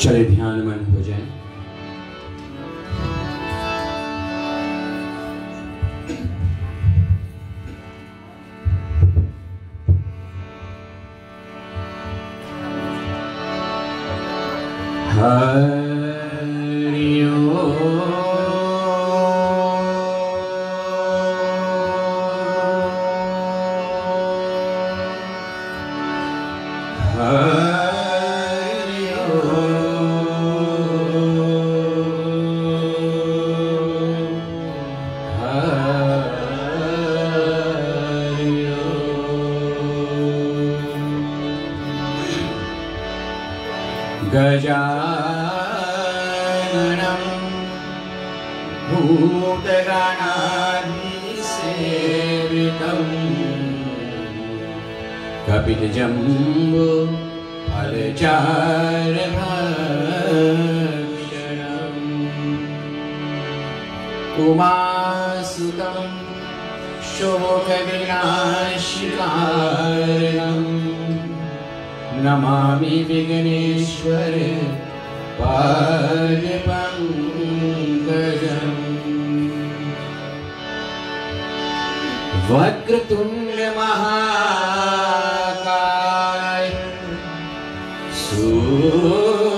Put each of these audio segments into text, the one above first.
चले ध्यान मन हो जाए। हरि गजाननं भूतगणाधिसेवितं कपितजम्बो फलचारुभक्षणम् उमासुतं शोकविनाशकारणम् नमामि विघ्नेश्वर पादपङ्कजम्। वक्रतुण्ड महाकाय सूर्यकोटि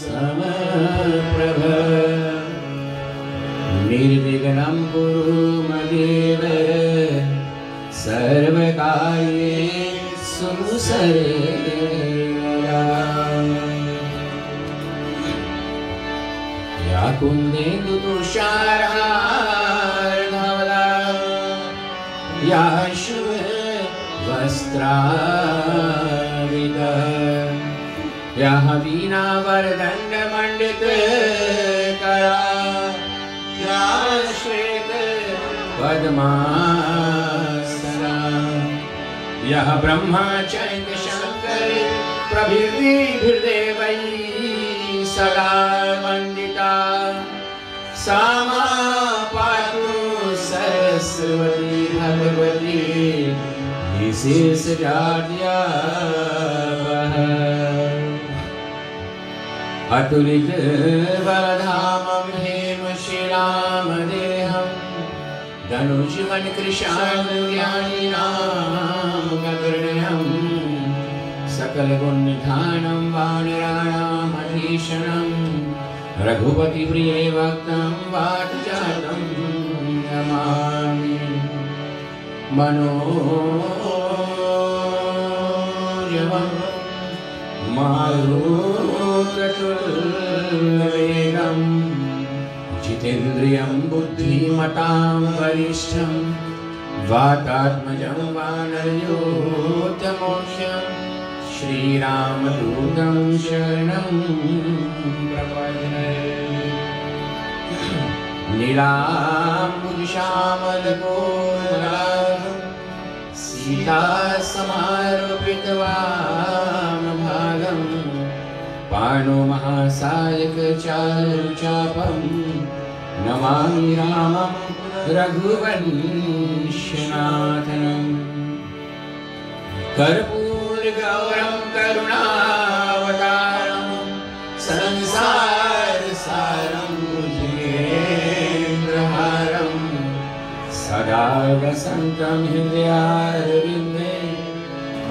समप्रभ निर्विघ्नं कुरु मदेव सर्वकार्येषु सर्वदा। या कुन्देन्दु तुषारहारधवला या शुभवस्त्रावृता या वीणावरदण्डमण्डितकरा या श्वेतपद्मासना यः ब्रह्मचैन्द्र शङ्कर प्रभृतिभिर्देवैः सदा वन्दिता सा मां पातु सरस्वती भगवती विशेषजाड्यापः। अतुलितबलधामं हेमशिलामदेहं धनुष्यवनकृशानुज्ञानिनां सकलगुणनिधानं वानराणामधीशनं रघुपतिप्रिये भक्तं वातजातं नमामि। मनोजवं मारुततुल्यवेगं जितेन्द्रियं बुद्धिमतां वरिष्ठं वातात्मजं वानरयोधमुख्यं श्रीरामदूतं शरणं प्रपद्ये। नीलाम्बुजश्यामलकोमलाभं सीतासमारोपितवामभागं पाणिमहासायकचारुचापं नमामि रामं रघुवंशनाथनम्। कर्पूरगौरं करुणावतारं संसारसारं भुजगेन्द्रहारं सदा वसन्तं हृदयारविन्दे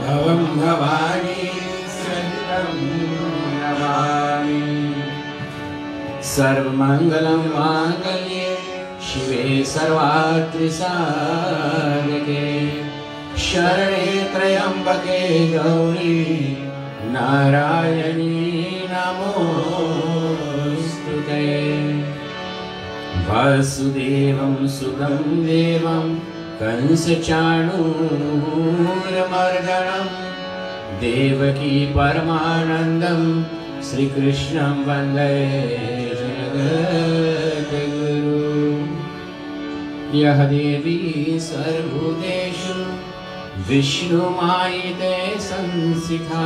भवं भवानी सहितं नमामि। सर्वमङ्गलं माङ्गल्ये शिवे सर्वार्थसाधके शरणे त्र्यम्बके गौरी नारायणी नमोस्तुते। वासुदेवं सुतं देवं कंसचाणूरमर्दनं देवकी परमानन्दं श्रीकृष्णं वन्दे जगद्गुरु। यः देवी सर्वभूतेषु विष्णुमायिते संस्थिता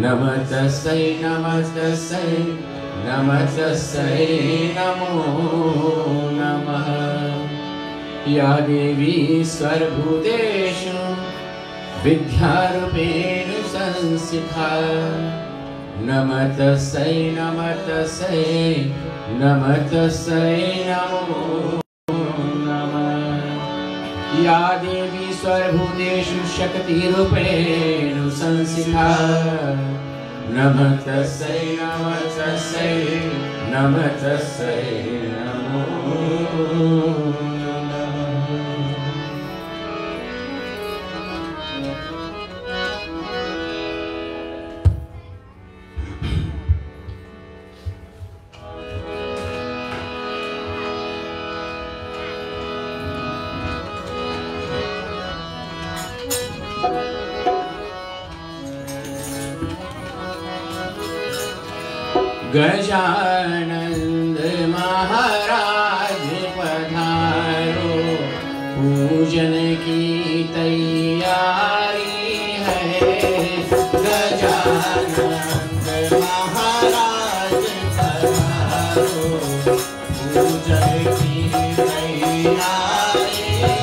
नमस्तस्यै नमस्तस्यै नमस्तस्यै नमो नमः। या देवी सर्वभूतेषु विद्यारूपेण संस्थिता नमस्तस्यै नमस्तस्यै नमस्तस्यै नमो नमः। या देवी सर्वभूतेषु शक्तिरूपेण संस्थिता नमस्तस्यै नमस्तस्यै नमस्तस्यै नमो गजानंद महाराज पधारो, पूजन की तैयारी है। गजानंद महाराज पधारो, पूजन की तैयारी है।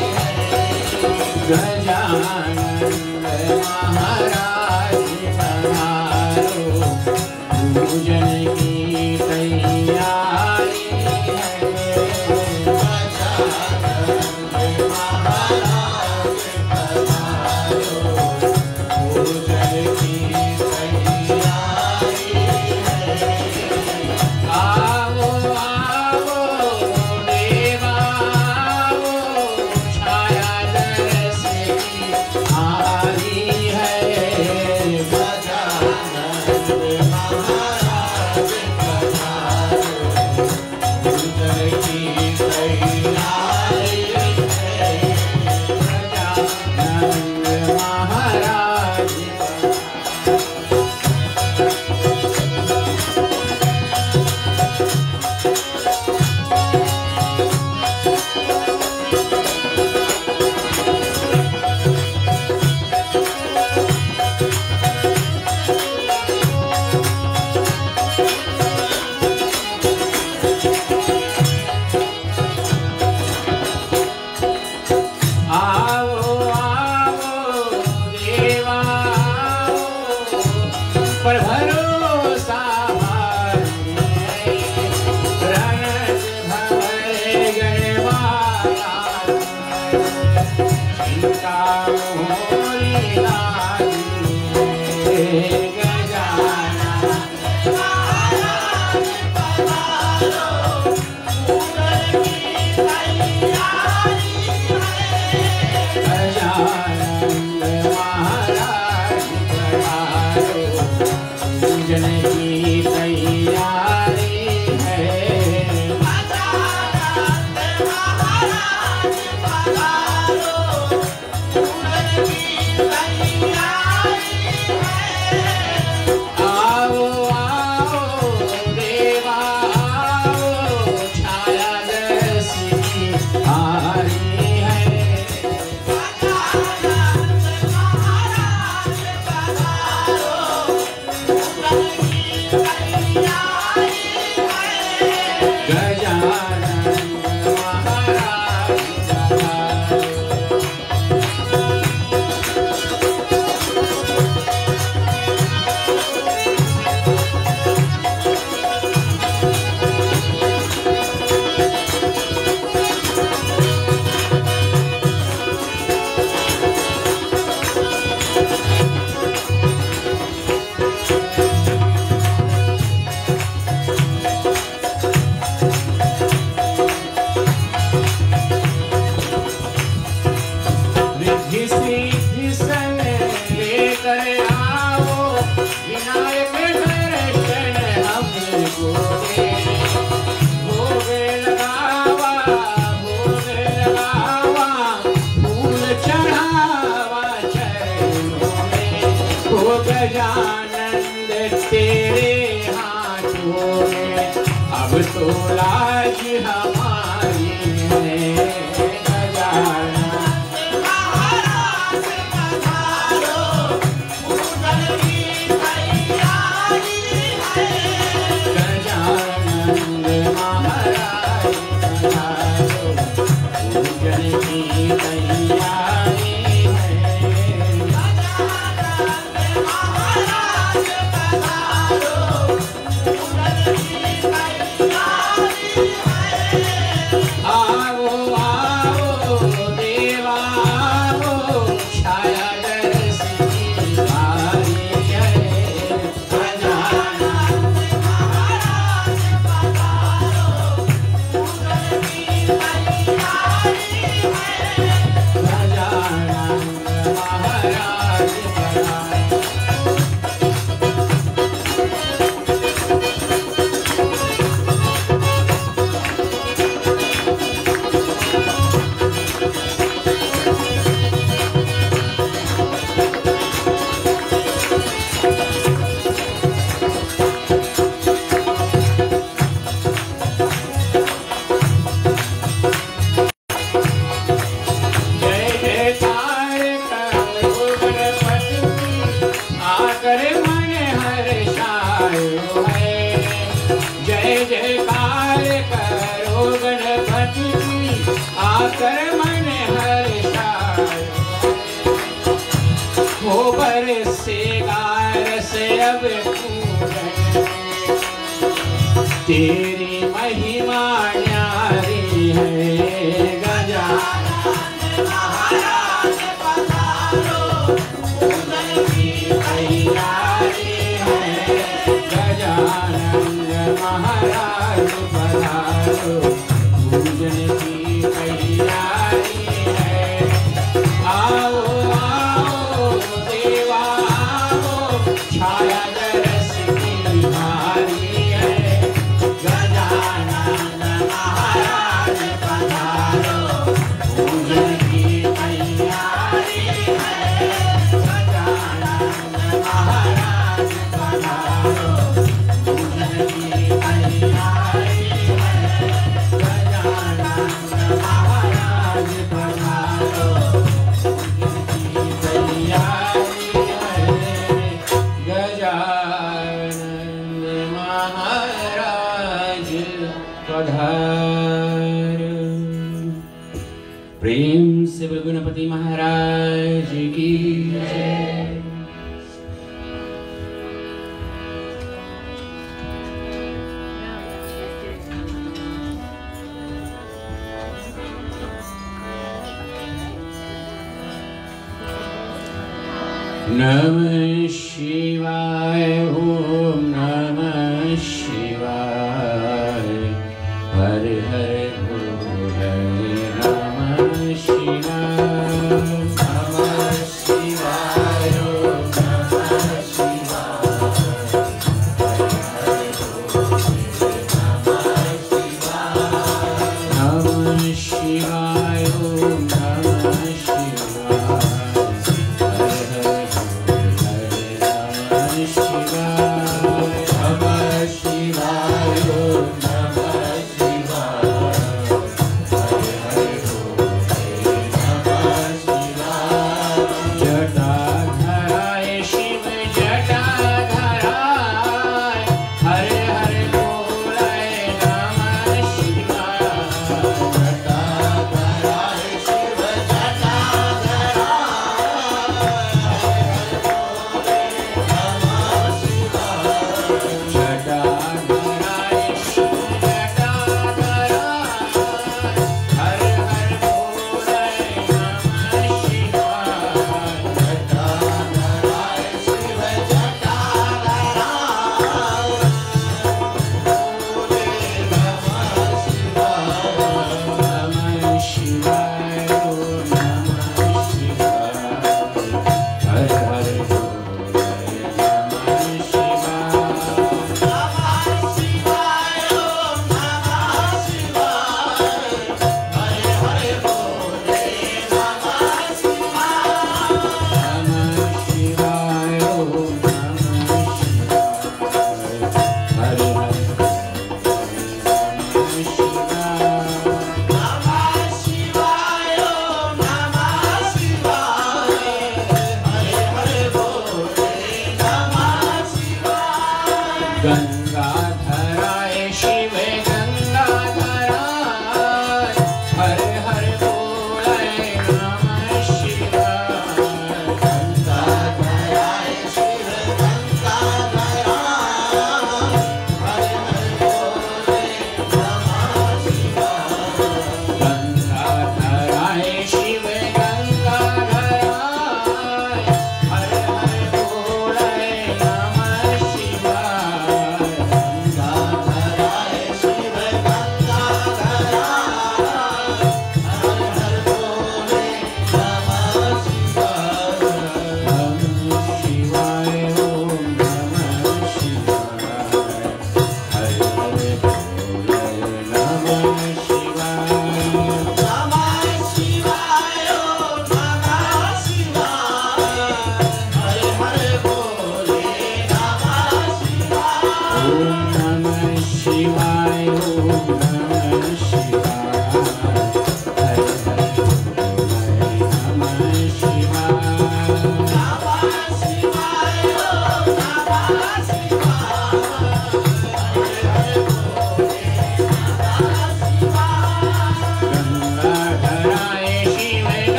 गजानंद महाराज पधारो, पूजन की तैयारी है। गजानंद महाराज पधारो, पूजन की तैयारी है। आओ आओ देवा आओ, छाया दर्श की आरी है। गजानंद महाराज पधारो, पूजन की तैयारी है। गजानंद महाराज आओ आओ देवा आओ, पर भरोसा है। रणज भंवर गणवाला, चिंता मोरी लागी है। गजानंद महाराज पधारो, पूजन की तैयारी है। गजानंद महाराज पधारो, पूजन की तैयारी है। गजानंद महाराज पधारो, पूजन की तैयारी है। आओ आओ देवा आओ, छाया दर्श की आरी है। गजानंद महाराज पधारो, पूजन की तैयारी है। गजानंद महाराज पधारो। रिद्धि सिद्धि सन लेकर आओ, विनायक दर्शन हमको दे। भोग लगावा फूल चढ़ावा चरणों में। हो गजानंद तेरे हाथों में, अब तो लाज हमारी है। गजानंद महाराज पधारो, पूजन की तैयारी है। गजानंद महाराज पधारो, पूजन की तैयारी है। कर मन हर्षाए हो बरसेगा रस अब पूरन तेरी महिमा न्यारी है गजानन महाराज पधारो पूजन की तैयारी है गजानन महाराज पधारो पूजन की तैयारी है आओ आओ देवा आओ छाया दरस की मारी है गजानन महाराज पधारो पूजन की तैयारी है गजानन महाराज पधारो पूजन की तैयारी है गजानन महाराज पधारो पूजन की तैयारी है गजानन महाराज पधारो। प्रेम से बोलो गणपति महाराज की जय। नमः शिवाय ओम नमः शिवाय हर हर भोले नमः शिवाय नमः शिवाय ओम नमः शिवाय हर हर भोले नमः शिवाय नमः शिवाय ओम नमः शिवाय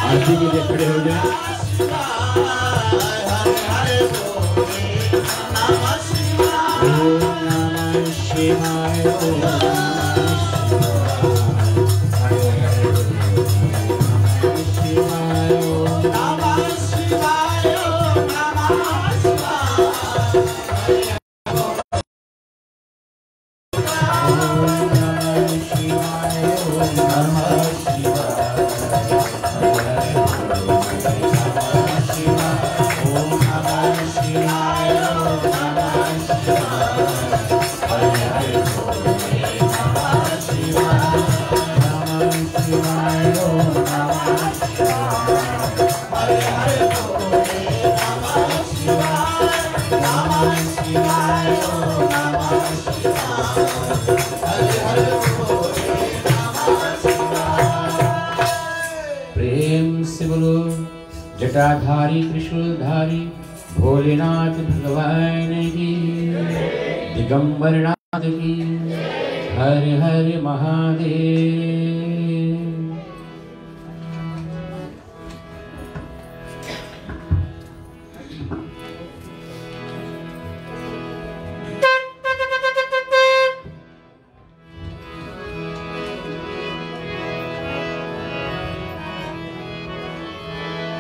आरती के लिए खड़े हो जाए। ओम नमः शिवाय, ओम नमः शिवाय, ओम नमः शिवाय, ओम नमः शिवाय। प्रेम से बोलो जटाधारी त्रिशूलधारी भोलेनाथ भगवान की, दिगंबर नाथ की, हर हर महादेव।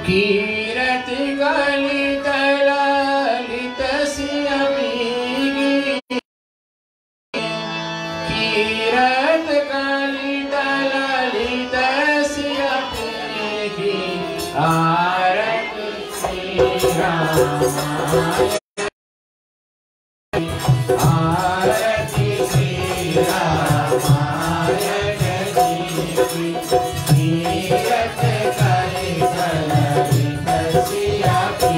कीरत गलित ललित सियमीगी, कीरत गलित ललित सियमीगी, आरती श्री रामाय, आरती श्री रामाय जी की, कीरत गलित ललित सियमीगी।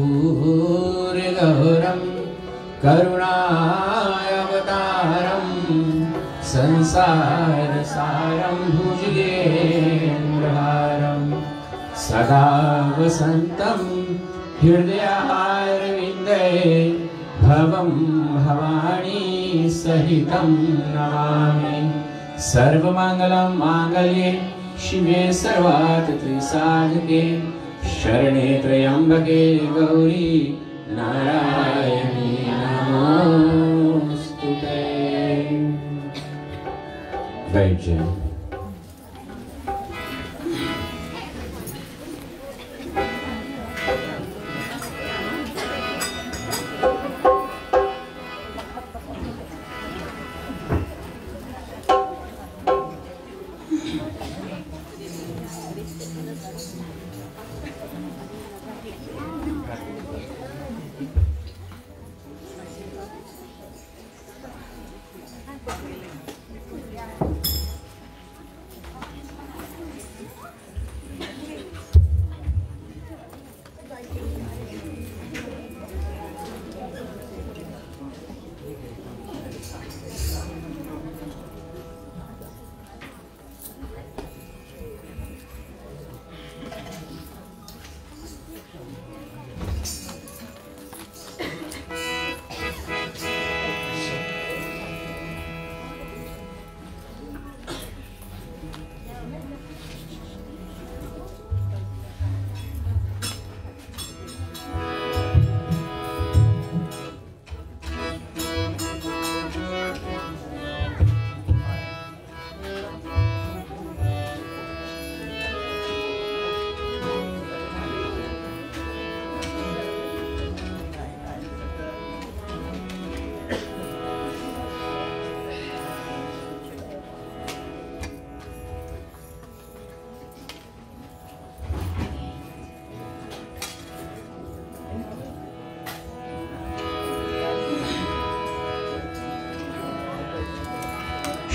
कर्पूरगौरं करुणावतारं संसारसारं भुजगेन्द्रहारं सदा वसन्तं हृदयारविन्दे भवं भवानी सहितं नमामि। सर्वमंगलं मांगल्ये शिवे सर्वार्थसाधके शरणे त्र्यंबके गौरी नारायणी नमोस्तुते। बैठ जाओ।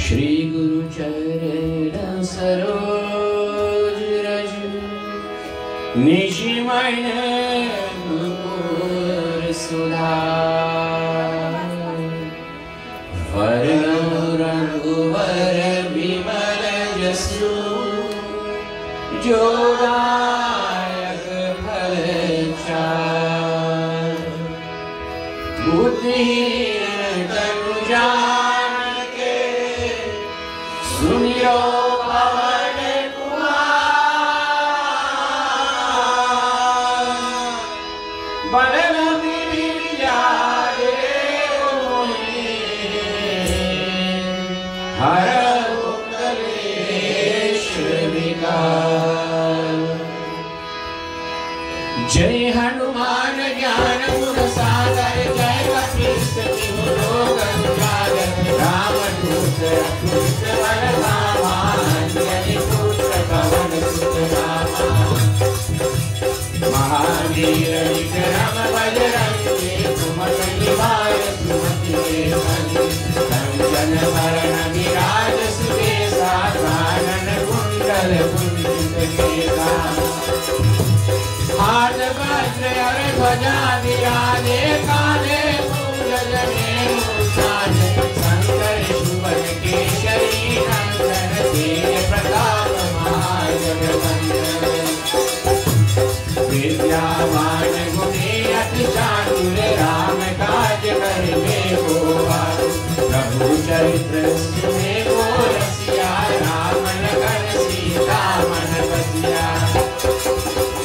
श्री गुरु चरण सरोज रज निशिमय नुपुर सुधार वरनो रघुवर विमल जसु जोदायक फल चार बुद्धिहीन तनु जानिके सुनियो पवन कुमार बल हर कलेश विकार। जय हनुमान ज्ञान गुण सागर जय कपीस तिहु लोक उजागर रामदूत अतुलित बल धामा अंजनी पुत्र पवन सुत नामा महावीर विक्रम बजरंगी सुमति निवार सुमति के संगी कंचन वरण विराज सुबेसा कानन कुंडल कुंजित केसा हाथ वज्र और ध्वजा विराजे काले मूरज मुसाज शंकर सुवन केशरी नंदन तेज प्रताप महाजगवंदन विद्यावान गुणी अति चातुर राम काज करिबे को प्रभु चरित्र सुने को रसिया राम लगन सीता मन बसिया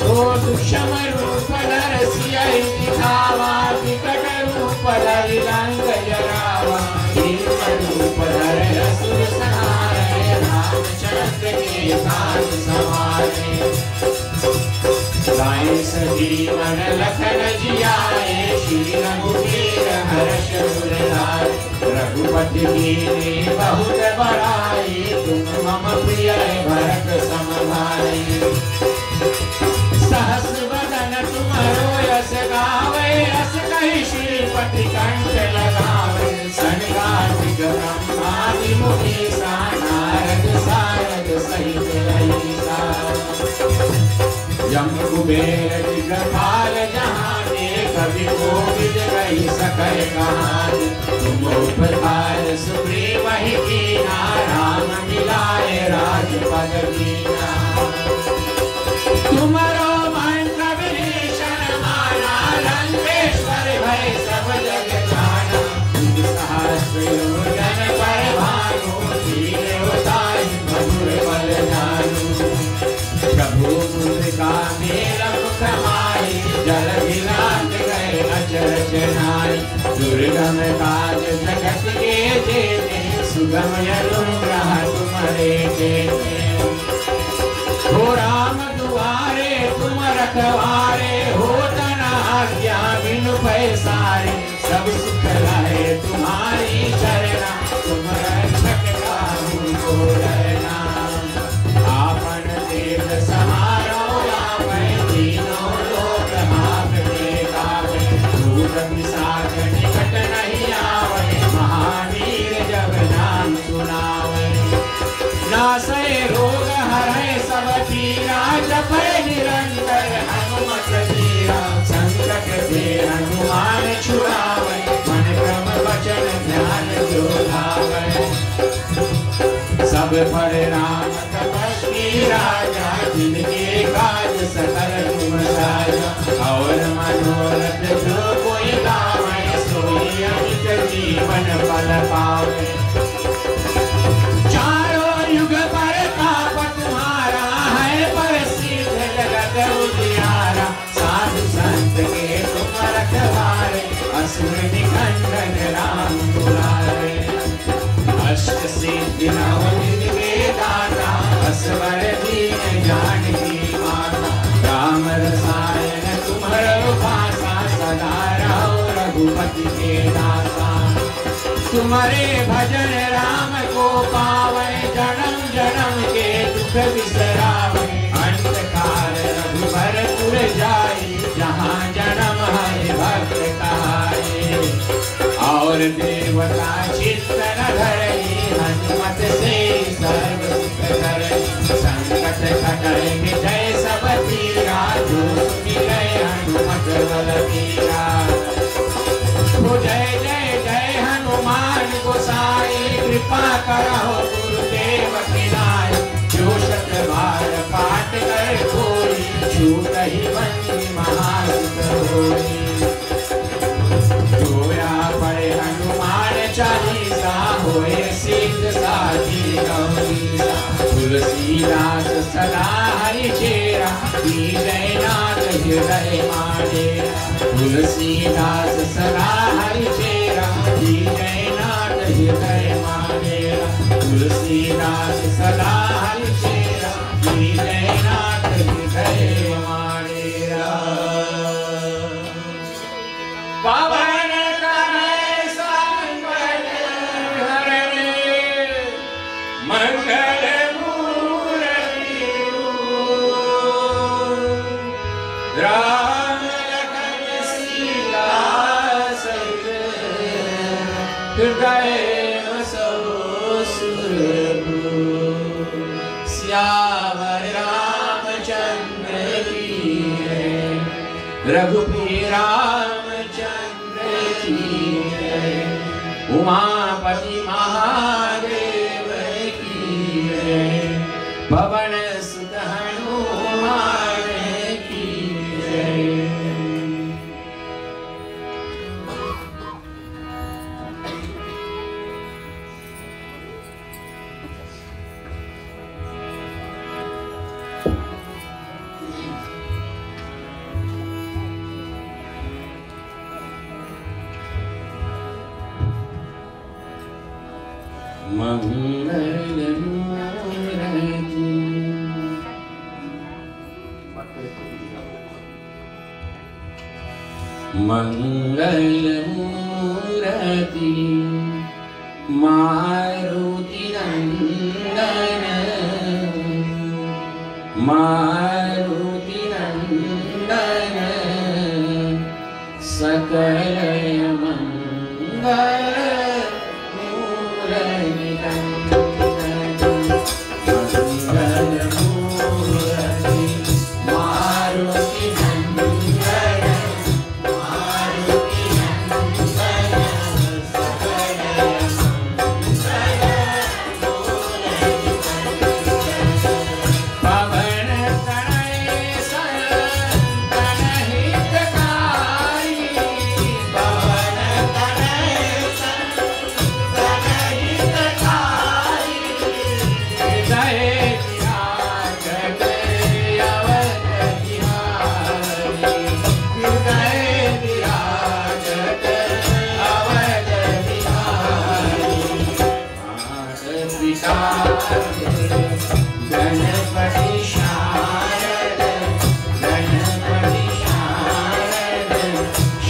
तो दुष्म रूप धर सिया दिखावा विकट रूप धर लंक जरावा भीम रूप धर असुर संहारे रामचंद्र के काज सवारे गाय सजीवन लखन जियाए श्री रघुवीर हर्ष उर लाए रघुपति कीन्ही बहुत बड़ाई तुम मम प्रिय भरत सम भाई सहस वदन तुम्हारो यश गावे रस कहि श्रीपति कंठ लगावे सनकादिक ब्रह्मादि मुनीसा नारद सारद सहित रहीसा यम कुबेर दिगपाल जहाँ कवि कोविद गई सकल कहानी। तुम उपकार सुग्रीव ही कीना, राम मिलाए राजपद दीना। तुमरो मंत्र विभीषण माना, लंकेश्वर भय सब जग जाना। सहस्र योजन पर भानु, तीव्रताय मधुर बल जानु। प्रभु मुद्रिका मेल मुख माहि, जल गिलात गए अचरज नाहि। दुर्गम काज जगत के जेते, सुगम अनुग्रह तुम्हारे जेते। हो राम दुआरे तुम रखवारे, होत न आज्ञा बिनु पैसारे। सब सुख लाए तुम्हारी शरणा, तुम रक्षक काहू को डरना। आपन देव समारो आपै, तीनों लोक आपके गावै। भूत पिशाच निकट नहीं आवै, महावीर जब नाम सुनावै। नासै रोग हरै सब पीरा, जपै निरंतर हनुमत वीरा। संकट ते हनुमान छुड़ावै, मन क्रम वचन ध्यान जो लावै। सब पर राम तपस्वी राजा, जिनके काज सकल तुम साजा। और मनोरथ जो कोई गावै, सोई अमित जीवन फल पावै। चारों युग पर ताप तुम्हारा, है प्रसिद्ध जगत उजियारा। साधु संत के तुम रखवारे, असुर निकंदन राम दुलारे। अष्ट सिद्धि नव निधि के दाता, असवर दीन जानकी माता। राम रसायन तुम्हारो पासा, सदा रहो रघुपति के दासा। तुम्हारे भजन राम को पावै, जन्म जन्म के दुख बिसरावै। अंत काल रघुबर पुर जाई, जहाँ जन्म हरि भक्त कहाई। और देवता चित्त न धरई, हनुमत से सर्व सुख करई। संकट कटै मिटै सब पीरा, जो सुमिरै हनुमत बल बीरा। जय जय जय हनुमान गोसाई, कृपा करहो गुरुदेव की नाई। जो शत बार पाठ कर कोई, छूटहि बंदी महासुख होई। जोया पढ़े हनुमान चालीसा, होए सिद्ध साधी गौरीसा। तुलसीदास सदा हरि चेरा, कीजय नाथ हृदय माडेरा। तुलसीदास सदा हरि चेरा, कीजय नाथ हृदय माडेरा। तुलसीदास सदा हरि चेरा, कीजय नाथ हृदय माडेरा। पवन तनय संकट हरणे, मंगल मूर्ति राम लखन सीता सहित, हृदय बसो सुरभूप। श्यामर रामचंद्र की जय, रघुपति रामचंद्र की जय। उमापति महादेव की जय, पवन सुत हनुमान की जय। मंगल मूर्ति मंगल मूर्ति मारुति नंदन मारुति नंदन सकल मंगल मारुति नंदन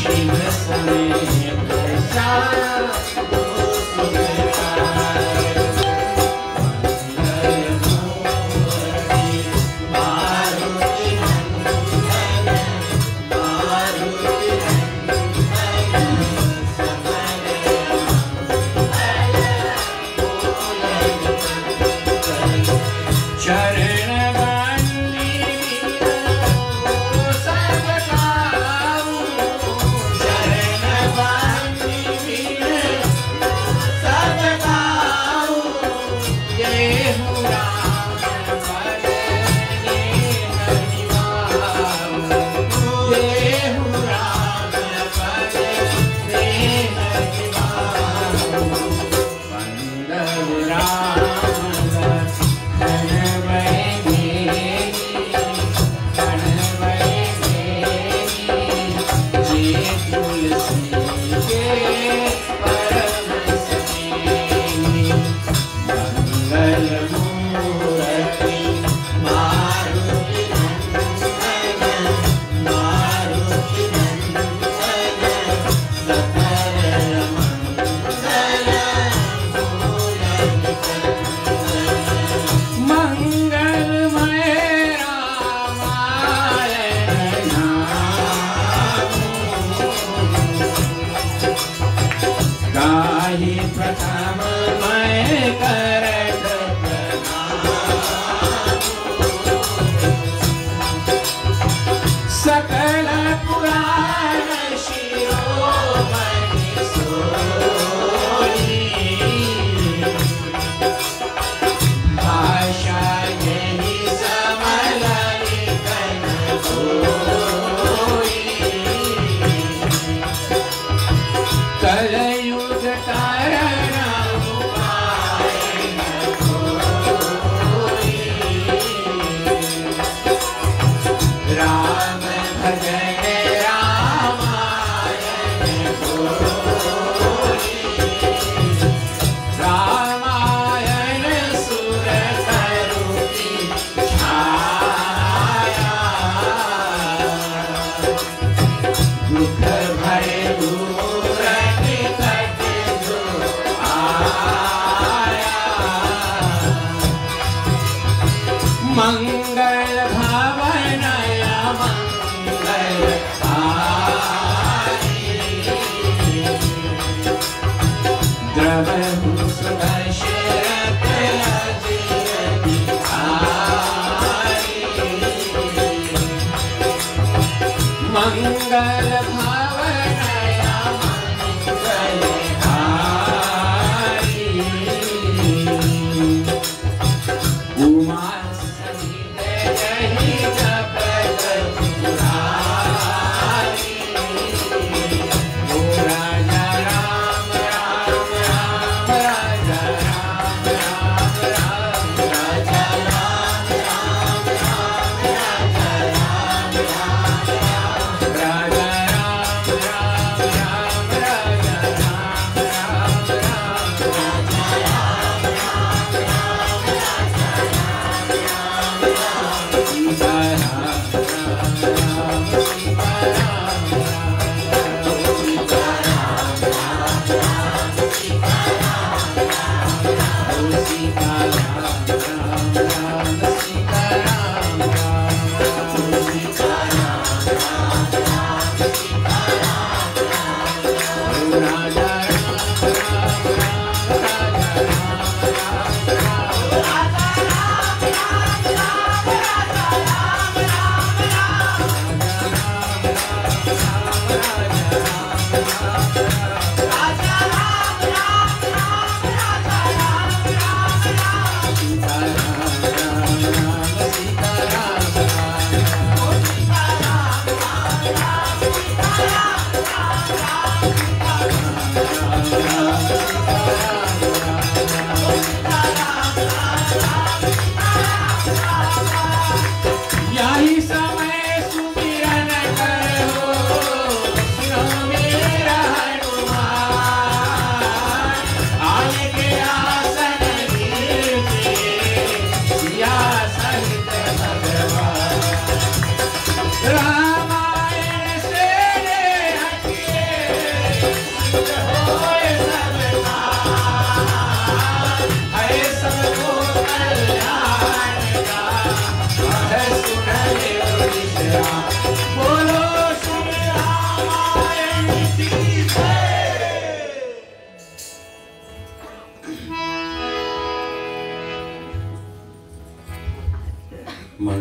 शिव समेत श्याम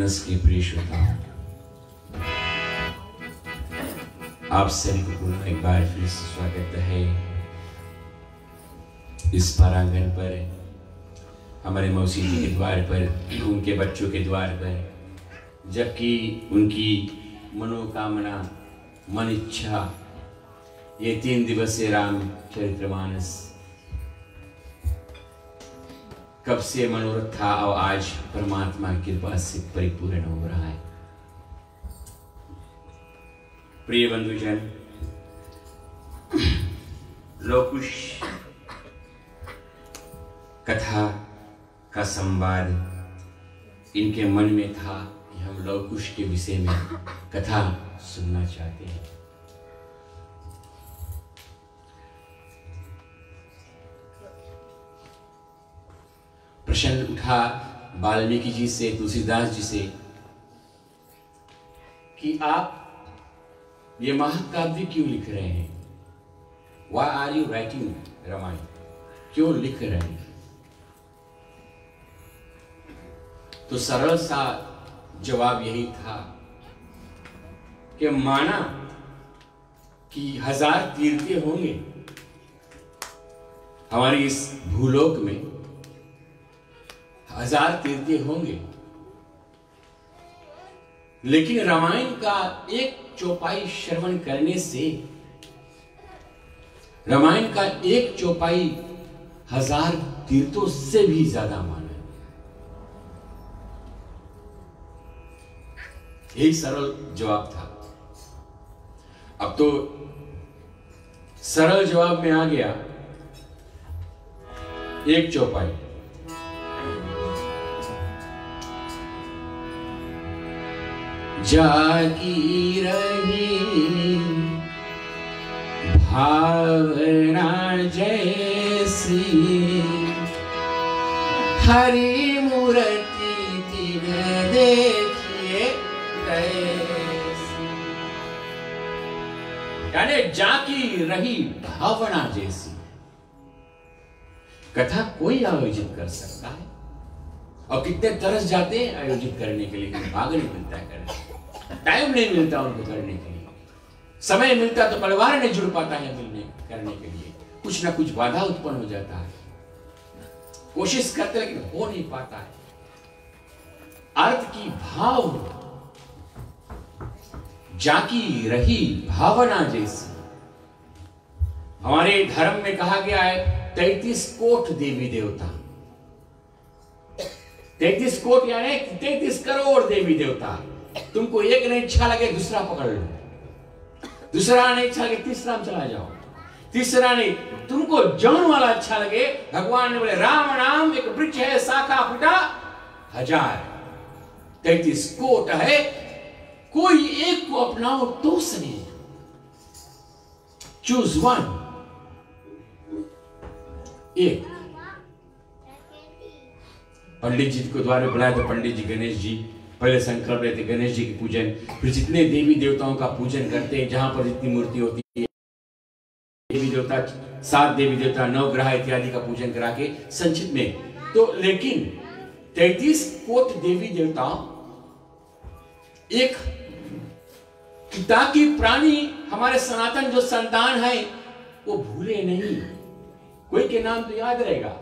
चरित्रमानस के प्रिय श्रोताओं, आप सभी को पुनः एक बार फिर से स्वागत है इस परांगण पर, हमारे मौसी जी के द्वार पर, उनके बच्चों के द्वार पर, जबकि उनकी मनोकामना, मन इच्छा ये 3 दिवसीय राम चरित्रमानस कब से मनोरथ था और आज परमात्मा की कृपा से परिपूर्ण हो रहा है। प्रिय बंधुजन, लौकुश कथा का संवाद इनके मन में था कि हम लौकुश के विषय में कथा सुनना चाहते हैं। प्रश्न उठा वाल्मीकि जी से, तुलसीदास जी से कि आप ये महाकाव्य क्यों लिख रहे हैं? Why are you writing Ramayan? क्यों लिख रहे हैं? तो सरल सा जवाब यही था कि माना कि 1000 तीर्थें होंगे हमारी इस भूलोक में, 1000 तीर्थें होंगे, लेकिन रामायण का एक चौपाई श्रवण करने से, रामायण का एक चौपाई 1000 तीर्थों से भी ज्यादा माना। यही सरल जवाब था। अब तो सरल जवाब में आ गया एक चौपाई। जाकी रही भावना जैसी, हरि मूर्ति तिन देखिए कैसी। यानी जाकी रही भावना जैसी। कथा कोई आयोजित कर सकता है और कितने तरस जाते हैं आयोजित करने के लिए, भाग नहीं मिलता है करने, टाइम नहीं मिलता उनको करने के लिए। समय मिलता तो परिवार नहीं जुड़ पाता है मिलने करने के लिए, कुछ ना कुछ बाधा उत्पन्न हो जाता है। कोशिश करते लेकिन हो नहीं पाता है। अर्थ की भाव जाकी रही भावना जैसी। हमारे धर्म में कहा गया है 33 कोट देवी देवता, 33 कोट यानी 33 करोड़ देवी देवता। तुमको एक नहीं अच्छा लगे दूसरा पकड़ लो, दूसरा नहीं अच्छा लगे तीसरा में चला जाओ, तीसरा नहीं, तुमको जौन वाला अच्छा लगे। भगवान ने बोले राम नाम एक वृक्ष है, शाखा फूटा 1000, 33 कोट है, कोई एक को अपनाओ तो सही। चूज वन, एक। पंडित जी को द्वारा बुलाया तो पंडित जी गणेश जी पहले संकल्प लेते, गणेश जी की पूजन, फिर जितने देवी देवताओं का पूजन करते हैं, जहां पर जितनी मूर्ति होती है, देवी देवता 7 देवी देवता 9 ग्रह इत्यादि का पूजन करा के संचित में तो, लेकिन 33 कोट देवी देवताओं एक, ताकि प्राणी हमारे सनातन जो संतान है वो भूले नहीं। कोई के नाम तो याद रहेगा।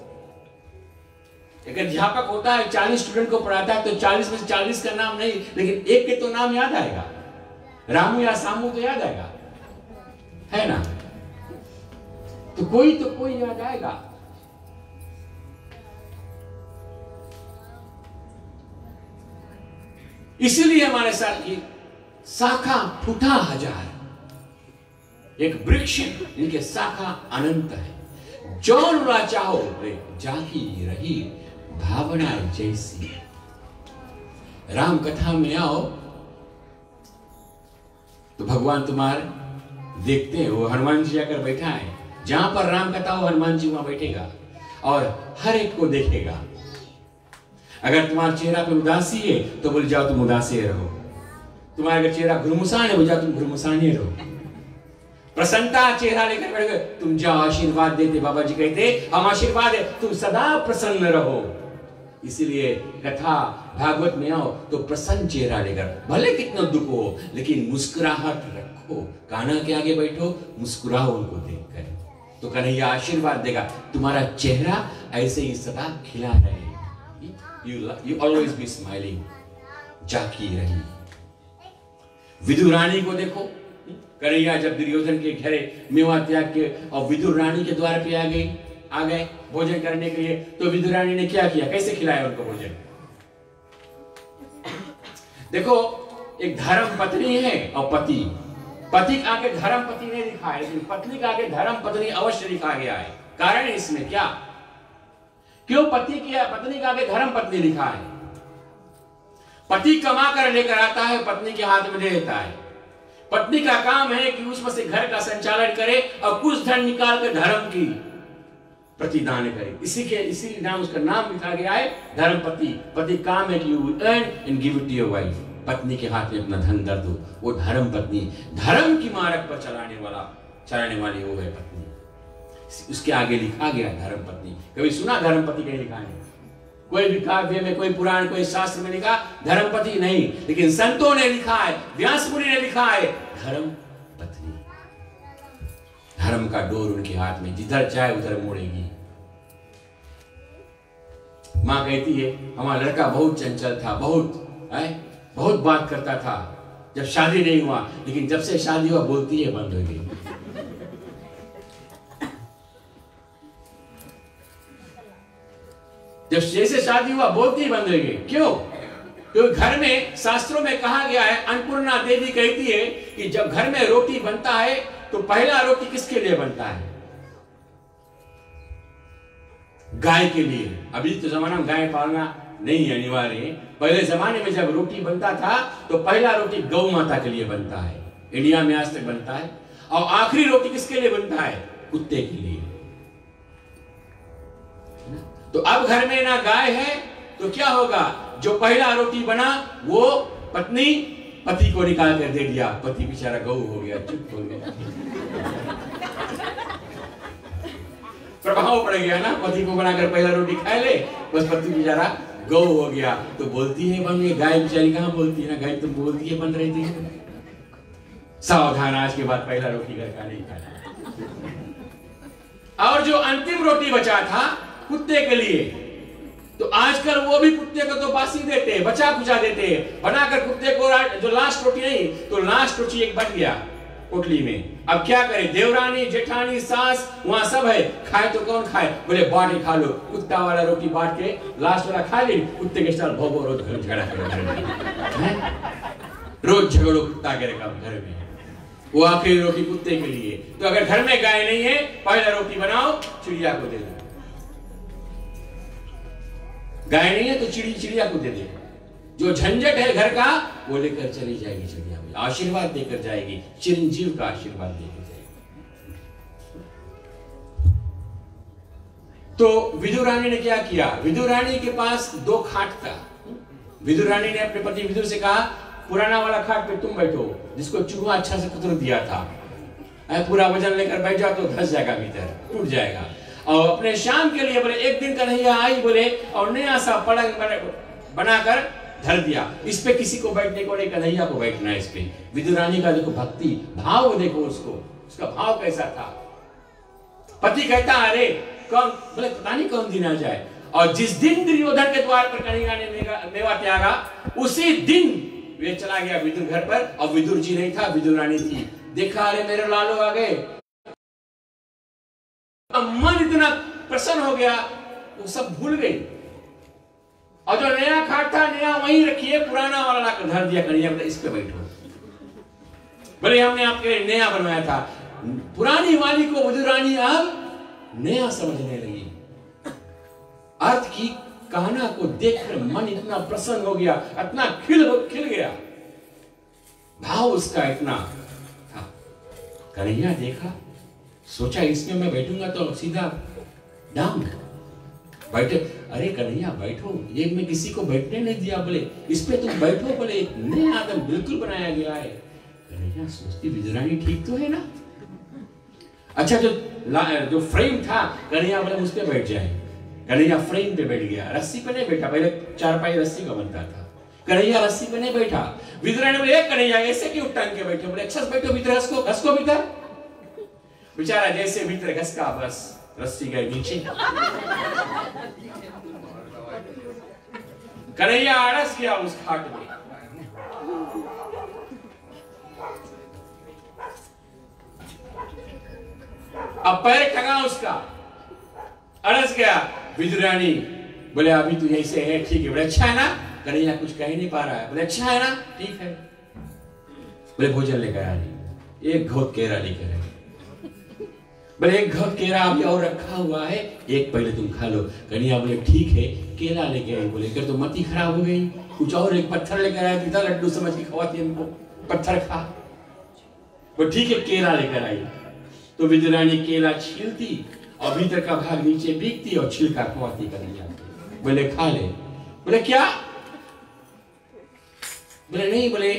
एक अध्यापक होता है 40 स्टूडेंट को पढ़ाता है तो 40 में से 40 का नाम नहीं, लेकिन एक के तो नाम याद आएगा, रामू या सामू तो याद आएगा, है ना? तो कोई याद आएगा। इसीलिए हमारे साथ ये शाखा फूटा 1000, एक वृक्ष इनके शाखा अनंत है। जौन ना चाहो जाकी रही भावना जैसी। राम कथा में आओ तो भगवान तुम्हारे देखते हैं, वो हनुमान जी जाकर बैठा है, जहां पर राम कथा हो हनुमान जी वहां बैठेगा और हर एक को देखेगा। अगर तुम्हारे चेहरा पे उदासी है तो बोल जाओ तुम उदासी रहो, तुम्हारा अगर चेहरा घुरमुसान है बोल जाओ तुम घुरमुसाने रहो। प्रसन्नता चेहरा लेकर बैठ गए, तुम जाओ आशीर्वाद देते। बाबा जी कहते हम आशीर्वाद है, तुम सदा प्रसन्न रहो। इसीलिए कथा भागवत में आओ तो प्रसन्न चेहरा लेकर, भले कितना दुख हो लेकिन मुस्कुराहट रखो। कान्हा के आगे बैठो, मुस्कुराओ उनको देखकर, तो कन्हैया आशीर्वाद देगा। तुम्हारा चेहरा ऐसे ही सदा खिला रहे, you always be smiling, जाकी रही। विदुर रानी को देखो, कन्हैया जब दुर्योधन के घरे मेवा त्याग के और विदुर रानी के द्वार पे आ गए भोजन करने के लिए, तो विदुर रानी ने क्या किया, कैसे खिलाया उनको भोजन। देखो, एक धर्म पत्नी है और पति का आगे धर्म पति नहीं लिखा है, लेकिन पत्नी का आगे धर्म पत्नी अवश्य लिखा गया है। कारण है इसमें क्या, क्यों पत्नी का आगे धर्म पत्नी लिखा है। पति कमा कर लेकर आता है, पत्नी के हाथ में दे देता है। पत्नी का काम है कि उसमें से घर का संचालन करे और कुछ धन निकाल कर धर्म की प्रतिदान करे। इसी नाम उसका नाम लिखा गया है धर्म पति। पति काम है कि you earn and give it to your wife. पत्नी के हाथ में अपना धन दर दो, वो धर्म पत्नी, धर्म की मार्ग पर चलाने वाली वो है पत्नी। उसके आगे लिखा गया धर्म पत्नी। कभी सुना धर्म पति कहीं लिखा है? कोई भी काव्य में, कोई पुराण, कोई शास्त्र में लिखा धर्मपति नहीं, लेकिन संतों ने लिखा है, व्यास मुनि ने लिखा है धर्म पत्नी। धर्म का डोर उनके हाथ में, जिधर चाहे उधर मोड़ेगी। मां कहती है हमारा लड़का बहुत चंचल था, बहुत बात करता था जब शादी नहीं हुआ, लेकिन जब से शादी हुआ बोलती है बंद हो गई। जब जैसे शादी हुआ बोलती ही बंद हो गई। क्यों? क्योंकि घर में शास्त्रों में कहा गया है, अन्नपूर्णा देवी कहती है कि जब घर में रोटी बनता है तो पहला रोटी किसके लिए बनता है? गाय के लिए। अभी तो जमाना में गाय पालना नहीं है अनिवार्य। पहले जमाने में जब रोटी बनता था तो पहला रोटी गौ माता के लिए बनता है, इंडिया में आज तक बनता है। और आखिरी रोटी किसके लिए बनता है? कुत्ते के लिए। तो अब घर में ना गाय है तो क्या होगा, जो पहला रोटी बना वो पत्नी पति को निकाल कर दे दिया। पति बेचारा गौ हो गया, चुप हो गया। प्रभाव पड़ गया ना, पति को बनाकर पहला रोटी खा ले, बस पति बेचारा गौ हो गया। तो बोलती है बन गई, गाय बेचारी कहां बोलती है ना, गाय तो बोलती है बन रही थी। सावधान, आज के बाद पहला रोटी घर का नहीं खाना। और जो अंतिम रोटी बचा था कुत्ते के लिए, तो आजकल वो भी कुत्ते को तो बासी देते, बचा कुचा देते, बनाकर कुत्ते को जो लास्ट रोटी नहीं, तो लास्ट रोटी एक बच गया पोटली में। अब क्या करे, देवरानी जेठानी सास वहां सब है, खाए तो कौन खाए? बोले बांट के खा लो। कुत्ता वाला रोटी बांट के लास्ट वाला खा ले, कुत्ते के साथ भोगो, रोज घर झगड़ा करो, रोज झगड़ो कुत्ता के घर में। वो आखिरी रोटी कुत्ते के लिए। तो अगर घर में गाय नहीं है, पहला रोटी बनाओ, चिड़िया को दे दो। गाय नहीं है तो चिड़िया को दे दे। जो झंझट है घर का वो लेकर चली जाएगी चिड़िया, आशीर्वाद देकर जाएगी, चिरंजीव का आशीर्वाद देकर जाएगी। तो विदुर रानी ने क्या किया? विदुर रानी के पास 2 खाट था। विदुर रानी ने अपने पति विदुर से कहा, पुराना वाला खाट पे तुम बैठो, जिसको चूहा अच्छा से कुतर दिया था, पूरा वजन लेकर बैठ जाओ तो धंस जाएगा, भीतर टूट जाएगा। और अपने शाम के लिए बोले एक दिन कन्हैया आई बोले, और नया सा पलंग बनाकर धर दिया। इस पे किसी को बैठने को नहीं, कन्हैया को बैठना है इस पे। विदुर रानी का देखो भक्ति भाव, देखो उसका भाव कैसा था। पति कहता अरे कौन, बोले पता नहीं कौन दिन आ जाए। और जिस दिन दुर्योधन के द्वार पर कन्हैया ने मेवा त्यागा, उसी दिन वे चला गया विदुर घर पर। और विदुर जी नहीं था, विदुर रानी थी। देखा अरे मेरे लालो आ गए, मन इतना प्रसन्न हो गया वो सब भूल गई। और जो नया खाट था नया वहीं रखिए, पुराना वाला लाकर धर दिया कन्हैया, इस पे बैठो। बोले हमने आपके नया बनवाया था। पुरानी वाली को विदुर रानी अब नया समझने लगी। अर्थ की कान्हा को देखकर मन इतना प्रसन्न हो गया, इतना खिल गया, भाव उसका इतना था। कन्हैया देखा, सोचा इसमें मैं बैठूंगा तो सीधा डाउन बैठे। अरे कन्हैया बैठो, ये मैं किसी को बैठने नहीं दिया, बोले इस पे तुम बैठो, बोले एक नया आदम बिल्कुल बनाया गया है। कन्हैया सोचती विदुर रानी ठीक तो है ना। अच्छा जो फ्रेम था, कन्हैया बोले उस पे बैठ जाए। कन्हैया फ्रेम पे बैठ गया, रस्सी पे नहीं बैठा, पहले चारपाई रस्सी का बनता था। कन्हैया रस्सी पे नहीं बैठा। विदुरानी बोले कन्हैया ऐसे क्यों टांग के बैठे? बोले अच्छा बैठो भीतर, घस को भीतर। बेचारा जैसे भीतर घसका बस रस्सी गए नीचे। कन्हैया आड़स गया उस खाट में। अब पैर ठगा उसका, अड़स गया। विदुरानी बोले अभी तू यहीं से है, ठीक है। बोले अच्छा है ना? कन्हैया कुछ कह नहीं पा रहा है। बोले अच्छा है ना? ठीक है। बोले भोजन लेकर आ रही, एक घोट केरा लेकर आई। बोले एक घोट केरा अभी और रखा हुआ है, एक पहले तुम खा लो। कन्हैया बोले ठीक है, केला लेके आई। बोले कर तो मती खराब हो गई, कुछ और एक पत्थर लेकर आया, पिता लड्डू समझ के खवाती हमको, पत्थर खा। वो ठीक है, केला लेकर आई। तो विदुरानी केला छीलती और भीतर का भाग नीचे बिकती और छिलका खवाती कन्हैया। बोले खा ले। बोले क्या? बोले नहीं, बोले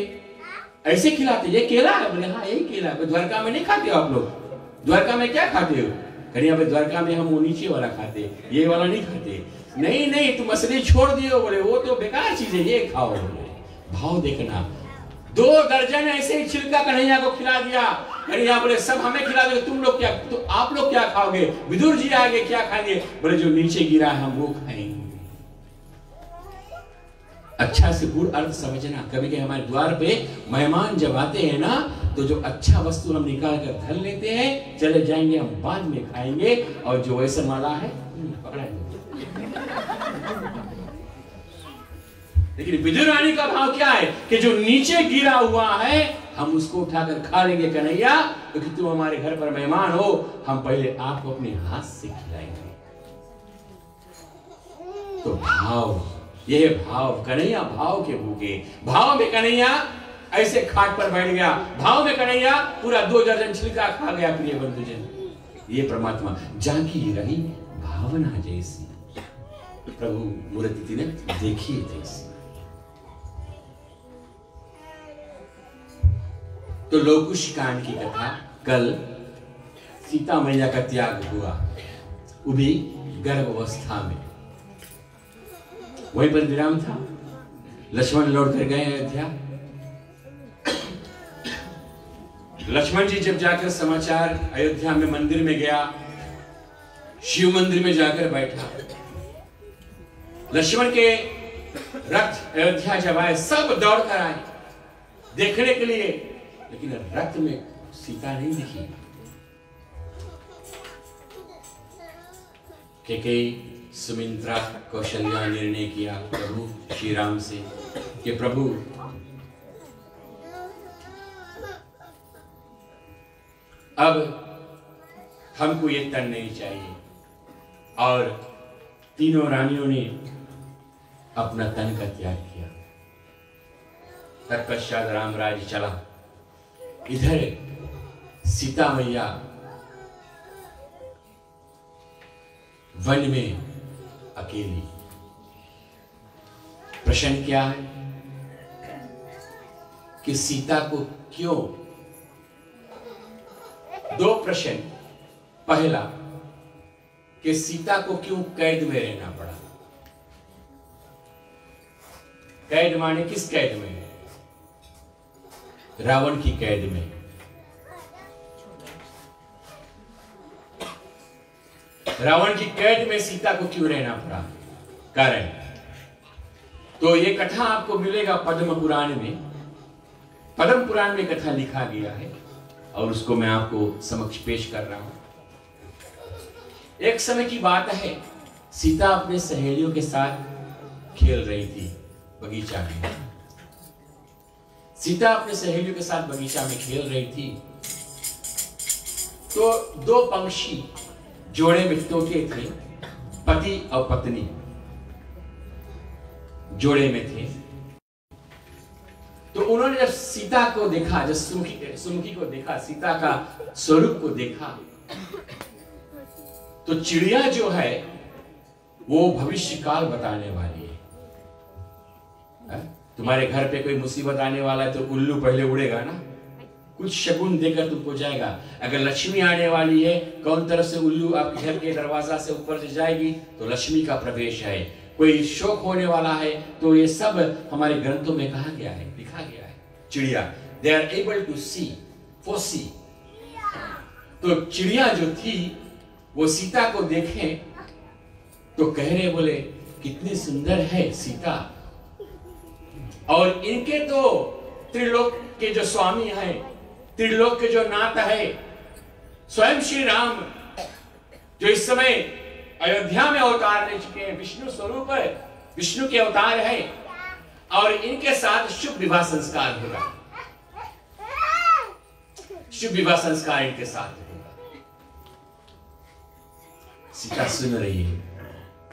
ऐसे खिलाते, ये केला है? बोले हाँ यही केला है। द्वारका में नहीं खाते हो आप लोग? द्वारका में क्या खाते हो? कन्हैया भाई द्वारका में हम वो नीचे वाला खाते, ये वाला नहीं खाते। नहीं नहीं तुम मछली छोड़ दियो। बोले वो तो बेकार चीज है, ये खाओ। बोले भाव देखना, 2 दर्जन ऐसे ही छिलका कन्हैया को खिला दिया। कन्हैया बोले सब हमें खिला दो, तुम लोग क्या, तो आप लोग क्या खाओगे? विदुर जी आगे क्या खाएंगे? बोले जो नीचे गिरा है हम वो खाएंगे। अच्छा से पूर्ण अर्थ समझना। कभी कभी हमारे द्वार पे मेहमान जब आते हैं ना, तो जो अच्छा वस्तु हम निकाल कर धर लेते हैं, चले जाएंगे हम बाद में खाएंगे, और जो वैसे माला है पकड़ा। लेकिन विदुरानी का भाव क्या है कि जो नीचे गिरा हुआ है हम उसको उठाकर खा लेंगे कन्हैया, क्योंकि तुम हमारे घर पर मेहमान हो, हम पहले आपको अपने हाथ से खिलाएंगे। तो भाव, यह भाव, कन्हैया भाव के भूखे। भाव में कन्हैया ऐसे खाट पर बैठ गया, भाव में कन्हैया पूरा 2 दर्जन छिलका खा गया। प्रिय बंधुजन, ये परमात्मा जाकी रही भावना जैसी, प्रभु मूर्ति ने देखी जैसी। तो लवकुश कांड की कथा, कल सीता मैया का त्याग हुआ, वो भी गर्भावस्था में, वहीं पर विराम था। लक्ष्मण लौट कर गए अयोध्या। लक्ष्मण जी जब जाकर समाचार अयोध्या में मंदिर में गया, शिव मंदिर में जाकर बैठा। लक्ष्मण के रथ अयोध्या जब आए, सब दौड़ कर आए देखने के लिए, लेकिन रथ में सीता नहीं दिखी। केकई, सुमित्रा, कौशल्या निर्णय किया प्रभु श्री राम से कि प्रभु अब हमको ये तन नहीं चाहिए। और तीनों रानियों ने अपना तन का त्याग किया। तत्पश्चात राम राज्य चला। इधर सीता मैया वन में अकेली। प्रश्न क्या है कि सीता को क्यों, 2 प्रश्न। पहला कि सीता को क्यों कैद में रहना पड़ा? कैद माने किस कैद में? रावण की कैद में। रावण की कैद में सीता को क्यों रहना पड़ा? कारण तो ये कथा आपको मिलेगा पद्म पुराण में। पद्म पुराण में कथा लिखा गया है और उसको मैं आपको समक्ष पेश कर रहा हूं। एक समय की बात है, सीता अपने सहेलियों के साथ खेल रही थी बगीचा में। सीता अपने सहेलियों के साथ बगीचा में खेल रही थी, तो 2 पंछी जोड़े में तोते थे, पति और पत्नी जोड़े में थे। तो उन्होंने जब सीता को देखा, जब सुमुखी को देखा, सीता का स्वरूप को देखा, तो चिड़िया जो है वो भविष्य काल बताने वाली है। तुम्हारे घर पे कोई मुसीबत आने वाला है तो उल्लू पहले उड़ेगा ना, कुछ शगुन देकर तुमको जाएगा। अगर लक्ष्मी आने वाली है, कौन तरफ से उल्लू आपके घर के दरवाजा से ऊपर से जाएगी तो लक्ष्मी का प्रवेश है। कोई शोक होने वाला है तो ये सब हमारे ग्रंथों में कहा गया है, लिखा गया है। चिड़िया, they are able to see, फोसी। तो चिड़िया जो थी वो सीता को देखें तो कह रहे, बोले कितनी सुंदर है सीता। और इनके तो त्रिलोक के जो स्वामी हैं, त्रिलोक के जो नाथ है, स्वयं श्री राम जो इस समय अयोध्या में अवतार ले चुके हैं, विष्णु स्वरूप है, विष्णु के अवतार है, और इनके साथ शुभ विवाह संस्कार होगा। शुभ विवाह संस्कार इनके साथ होगा। सीता सुन रही है,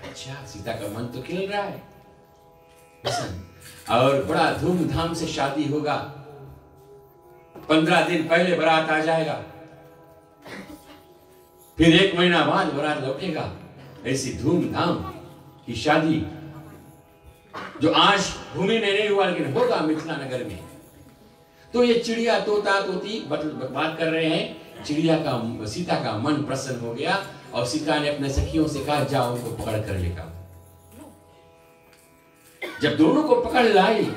अच्छा सीता का मन तो खिल रहा है, और बड़ा धूमधाम से शादी होगा। 15 दिन पहले बारात आ जाएगा, फिर 1 महीना बाद बारात लौटेगा। ऐसी धूमधाम की शादी जो आज भूमि में नहीं हुआ लेकिन होगा मिथिला नगर में। तो ये चिड़िया, तोता, तोती बात कर रहे हैं। चिड़िया का, सीता का मन प्रसन्न हो गया और सीता ने अपने सखियों से कहा, जाओ उनको पकड़ कर लेकर। जब दोनों को पकड़ लाई,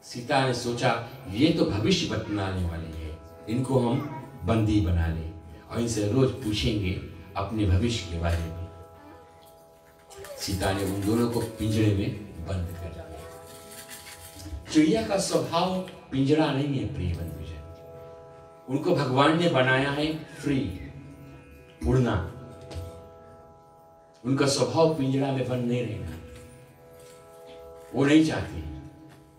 सीता ने सोचा ये तो भविष्य बतलाने वाले हैं, इनको हम बंदी बना ले और इनसे रोज पूछेंगे अपने भविष्य के बारे में। सीता ने उन दोनों को पिंजरे में बंद कर दिया। चिड़िया का स्वभाव पिंजरा नहीं है प्रिय बंधुजन, उनको भगवान ने बनाया है फ्री, उड़ना। उनका स्वभाव पिंजरा में बंद नहीं रहना, वो नहीं चाहती।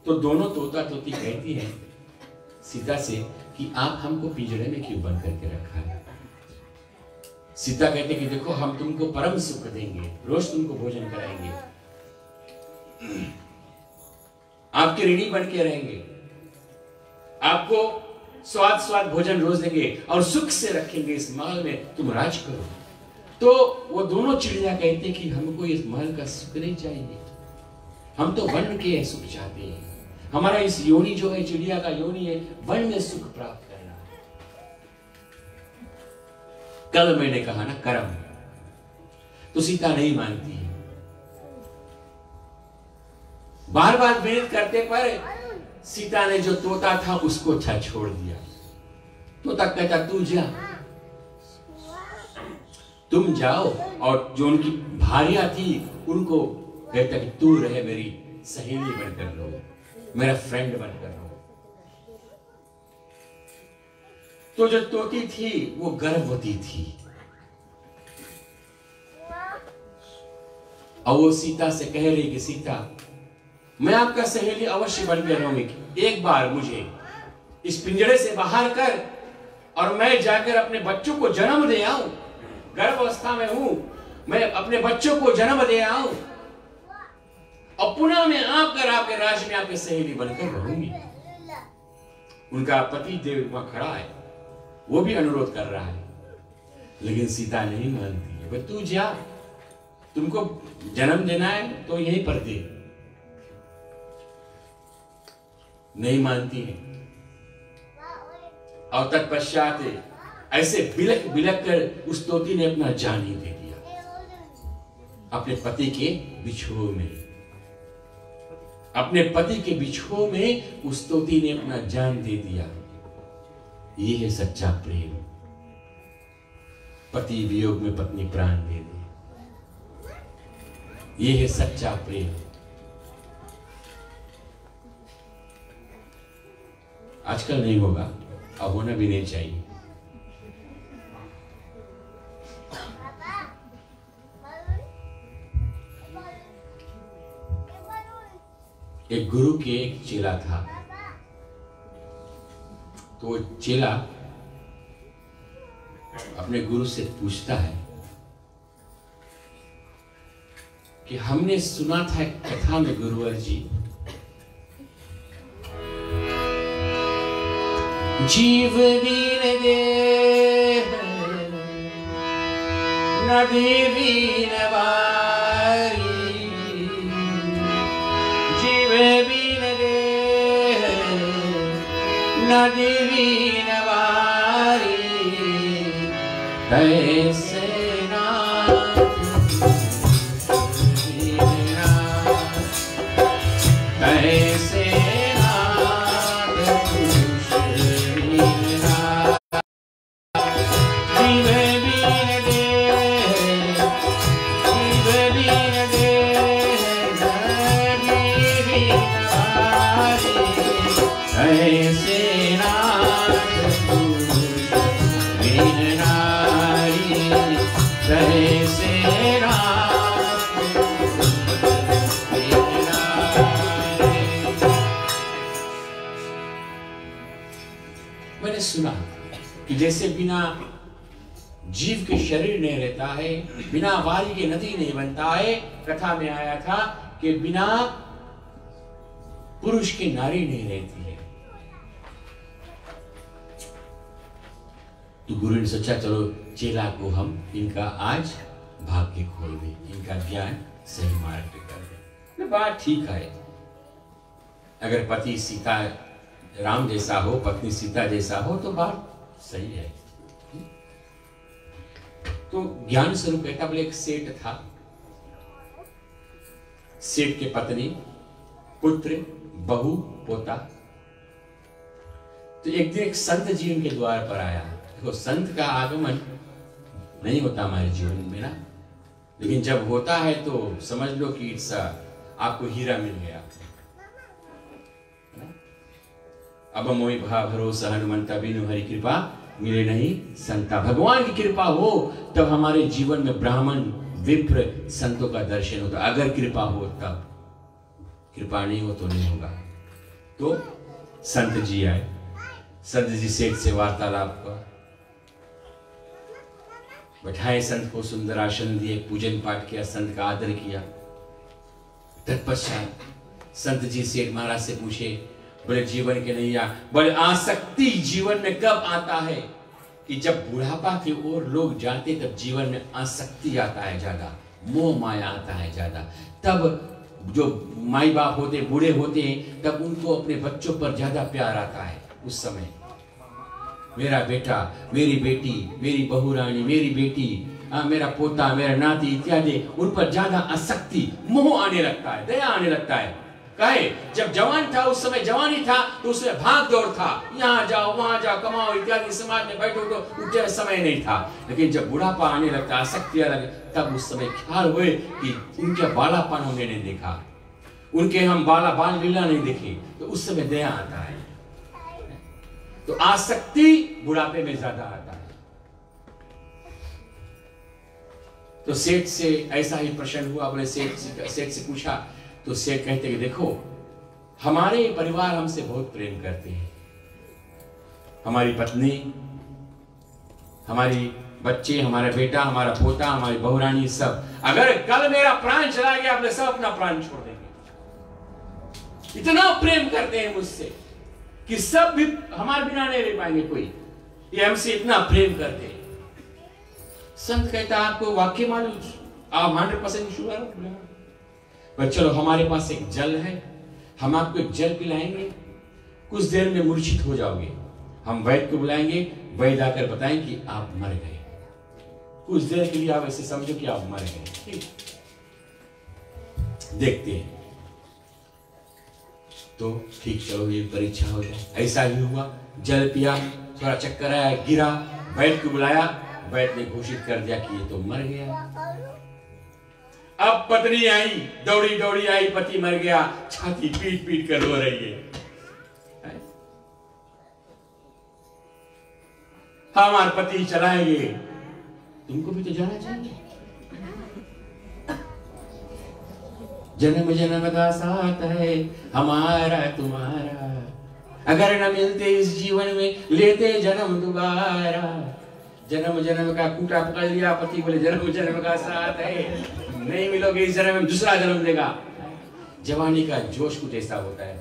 तो दोनों तोता तोती कहती है सीता से कि आप हमको पिंजरे में क्यों बंद करके रखा है। सीता कहते कि देखो हम तुमको परम सुख देंगे, रोज तुमको भोजन कराएंगे, आपके ऋणी बन के रहेंगे, आपको स्वाद स्वाद भोजन रोज देंगे और सुख से रखेंगे, इस महल में तुम राज करो। तो वो दोनों चिड़िया कहते कि हमको इस महल का सुख नहीं चाहिए, हम तो वन के सुख चाहते हैं। हमारा इस योनि जो है, चिड़िया का योनि है, वन में सुख प्राप्त करना है। कल मैंने कहा ना कर्म, तो सीता नहीं मानती है। बार बार विनती करते पर सीता ने जो तोता था उसको छोड़ दिया। तोता कहता तू जा, तुम जाओ, और जो उनकी भारियां थी उनको कहता कि तू रहे, मेरी सहेली बनकर रहो, मेरा फ्रेंड बनकर रहो। तो जो तोती थी वो गर्भवती थी, और वो सीता से कह रही कि सीता मैं आपका सहेली अवश्य बनकर रहूंगी, एक बार मुझे इस पिंजरे से बाहर कर और मैं जाकर अपने बच्चों को जन्म दे आऊं। गर्भावस्था में हूं, मैं अपने बच्चों को जन्म दे आऊं और पुनः मैं आकर आपके राज्य में आपके सहेली बनकर रहूंगी। उनका पति देव वहां खड़ा है, वो भी अनुरोध कर रहा है, लेकिन सीता नहीं मानती है। भाई तू जा, तुमको जन्म देना है तो यहीं पर दे। नहीं मानती है, और तत्पश्चात ऐसे बिलक बिलक कर उस तोती ने अपना जान ही दे दिया अपने पति के बिछोह में। अपने पति के बिछोह में उस तोती ने अपना जान दे दिया। ये है सच्चा प्रेम, पति वियोग में पत्नी प्राण दे दे। ये है सच्चा प्रेम। आजकल नहीं होगा, अब होना भी नहीं चाहिए। एक गुरु के एक चेला था, तो चेला अपने गुरु से पूछता है कि हमने सुना था कथा में गुरुवर जी, जीव दीन देह नदी बीन बारी, जीव बीन देह नदी नवारी तैसे तैसे मैंने सुना कि जैसे बिना जीव के शरीर नहीं रहता है, बिना वारी के नदी नहीं बनता है। कथा में आया था कि बिना पुरुष की नारी नहीं रहती है। तो गुरु ने सोचा चलो चेला को हम इनका आज भाग्य खोल दें, इनका ज्ञान सही मार्ग पे कर दें। बात ठीक है, अगर पति सीता राम जैसा हो, पत्नी सीता जैसा हो तो बात सही है। तो ज्ञान स्वरूप कहता, बोले एक सेठ था, सेठ के पत्नी, पुत्र, बहू, पोता। तो एक दिन एक संत जी उनके द्वार पर आया। देखो संत का आगमन नहीं होता हमारे जीवन में ना, लेकिन जब होता है तो समझ लो कि इट्स आपको हीरा मिल गया। अब मोहि भा भरोसा हनुमंता बिनु हरि कृपा मिले नहीं संता। भगवान की कृपा हो तब हमारे जीवन में ब्राह्मण, विप्र, संतों का दर्शन होता। अगर कृपा हो तब, कृपा नहीं हो तो नहीं होगा। तो संत जी आए, संत जी सेठ से वार्तालाप हुआ, बैठाए संत को, सुंदर आसन दिए, पूजन पाठ किया, संत का आदर किया। तत्पश्चात संत जी सेठ महाराज से पूछे, बोले जीवन के नैया, बोले आसक्ति जीवन में कब आता है? कि जब बुढ़ापा की ओर लोग जाते तब जीवन में आसक्ति आता है ज्यादा, मोह माया आता है ज्यादा। तब जो माई बाप होते, बूढ़े होते हैं, तब उनको अपने बच्चों पर ज्यादा प्यार आता है। उस समय मेरा बेटा, मेरी बेटी, मेरी बहू रानी, मेरी बेटी, मेरा पोता, मेरा नाती इत्यादि, उन पर ज्यादा आसक्ति, मोह आने लगता है, दया आने लगता है। कहे जब जवान था, उस समय जवानी था तो उसमें भाग दौड़ था, यहाँ जाओ वहां जाओ, कमाओ इत्यादि, समाज में बैठो तो उठे समय नहीं था। लेकिन जब बुढ़ापा आने लगता, आसक्ति आने लगता, तब उस समय ख्याल हुए कि उनके बालापन हमने नहीं देखा, उनके हम बाल लीला नहीं देखे, तो उस समय दया आता है। तो आसक्ति बुढ़ापे में ज्यादा आता है। तो सेठ से ऐसा ही प्रश्न हुआ। बोले सेठ से पूछा, तो सेठ कहते कि देखो हमारे परिवार हमसे बहुत प्रेम करते हैं, हमारी पत्नी, हमारी बच्चे, हमारा बेटा, हमारा पोता, हमारी बहुरानी, सब। अगर कल मेरा प्राण चला गया, अपने सब अपना प्राण छोड़ देंगे। इतना प्रेम करते हैं मुझसे कि सब भी हमारे बिना नहीं रह पाएंगे कोई, ये हमसे इतना प्रेम करते हैं। संत कहता आपको वाक्य मालूम, आप 100% श्योर हो? पर चलो हमारे पास एक जल है, हम आपको एक जल पिलाएंगे, कुछ देर में मूर्छित हो जाओगे। हम वैद्य को बुलाएंगे, वैद्य आकर बताएं कि आप मर गए। कुछ देर के लिए आप ऐसे समझो कि आप मर गए। देखते हैं तो ठीक, चलो ये परीक्षा हो जाए। ऐसा ही हुआ, जल पिया, थोड़ा चक्कर आया, गिरा, वैद्य को बुलाया, वैद्य ने घोषित कर दिया कि ये तो मर गया। अब पत्नी आई, दौड़ी दौड़ी आई, पति मर गया, छाती पीट पीट कर रो रही है। हमारे पति चलाएंगे, तुमको भी तो जाना चाहिए। जन्म जन्म का साथ है हमारा तुम्हारा, अगर न मिलते इस जीवन में लेते जन्म दोबारा। जन्म जन्म का कूटा पकड़ लिया, पति बोले जन्म जन्म का साथ है, नहीं मिलोगे इस जन्म में, दूसरा जन्म देगा। जवानी का जोश कुछ ऐसा होता है।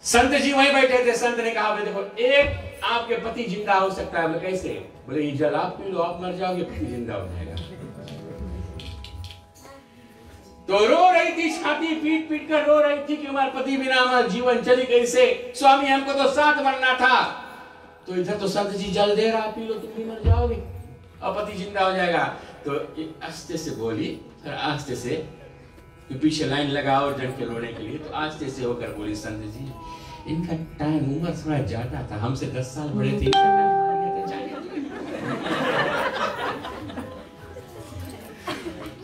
संत जी वहीं बैठे थे। संत ने कहा देखो एक आपके पति जिंदा हो सकता है। बोले कैसे? बोले ये जल आप पी लो, आप मर जाओगे, पति जिंदा हो जाएगा। तो रो रही थी, छाती पीट पीट कर रो रही थी कि हमारे पति बिना हमारा जीवन चली कैसे, स्वामी हमको तो साथ मरना था। तो इधर तो संत जी जल दे रहा, पी लो तुम भी मर जाओगे और पति जिंदा हो जाएगा। तो आस्ते से बोली, आस्ते से, पीछे लाइन लगाओ जन के रोने के लिए, तो आस्ते से होकर बोली, संत जी इनका टाइम उम्र थोड़ा ज्यादा था, हमसे 10 साल बड़े थे,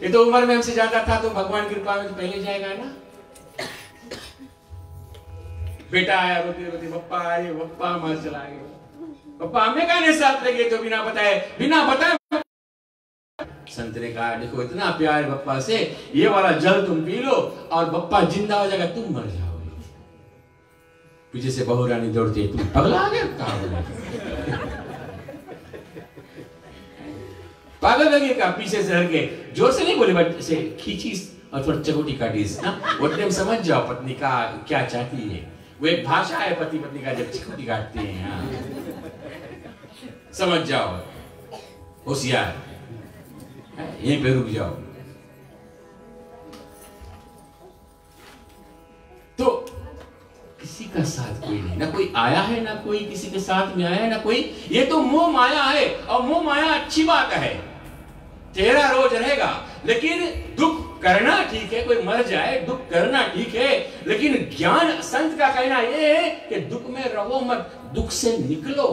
ये तो उम्र में हमसे ज्यादा था, तो भगवान की कृपा में तो पहले जाएगा ना। बेटा आया रोते रोते, पप्पा आए, पप्पा मर चला गया, पप्पा हमें कहने साथ लगे तो बिना बताए। संत ने कहा देखो इतना प्यार पप्पा से, ये वाला जल तुम पी लो और पप्पा जिंदा हो जाएगा, तुम मर जाओगे। पीछे से बहू रानी दौड़ती, तुम पगला गए, पागल लगे का, पीछे से हट के, जोर से नहीं बोले बट से खींची और थोड़ा चकोटी काटी ना, वो टाइम समझ जाओ पत्नी का क्या चाहती है। वो एक भाषा है पति पत्नी का, जब चकोटी काटते हैं, समझ जाओ, होशियार, यहीं पे रुक जाओ। तो किसी का साथ कोई नहीं, ना कोई आया है, ना कोई किसी के साथ में आया है, ना कोई, ये तो मोह माया है। और मोह माया अच्छी बात है, चेहरा रोज रहेगा, लेकिन दुख करना ठीक है, कोई मर जाए दुख करना ठीक है, लेकिन ज्ञान संत का कहना यह है कि दुख में रहो मत, दुख से निकलो।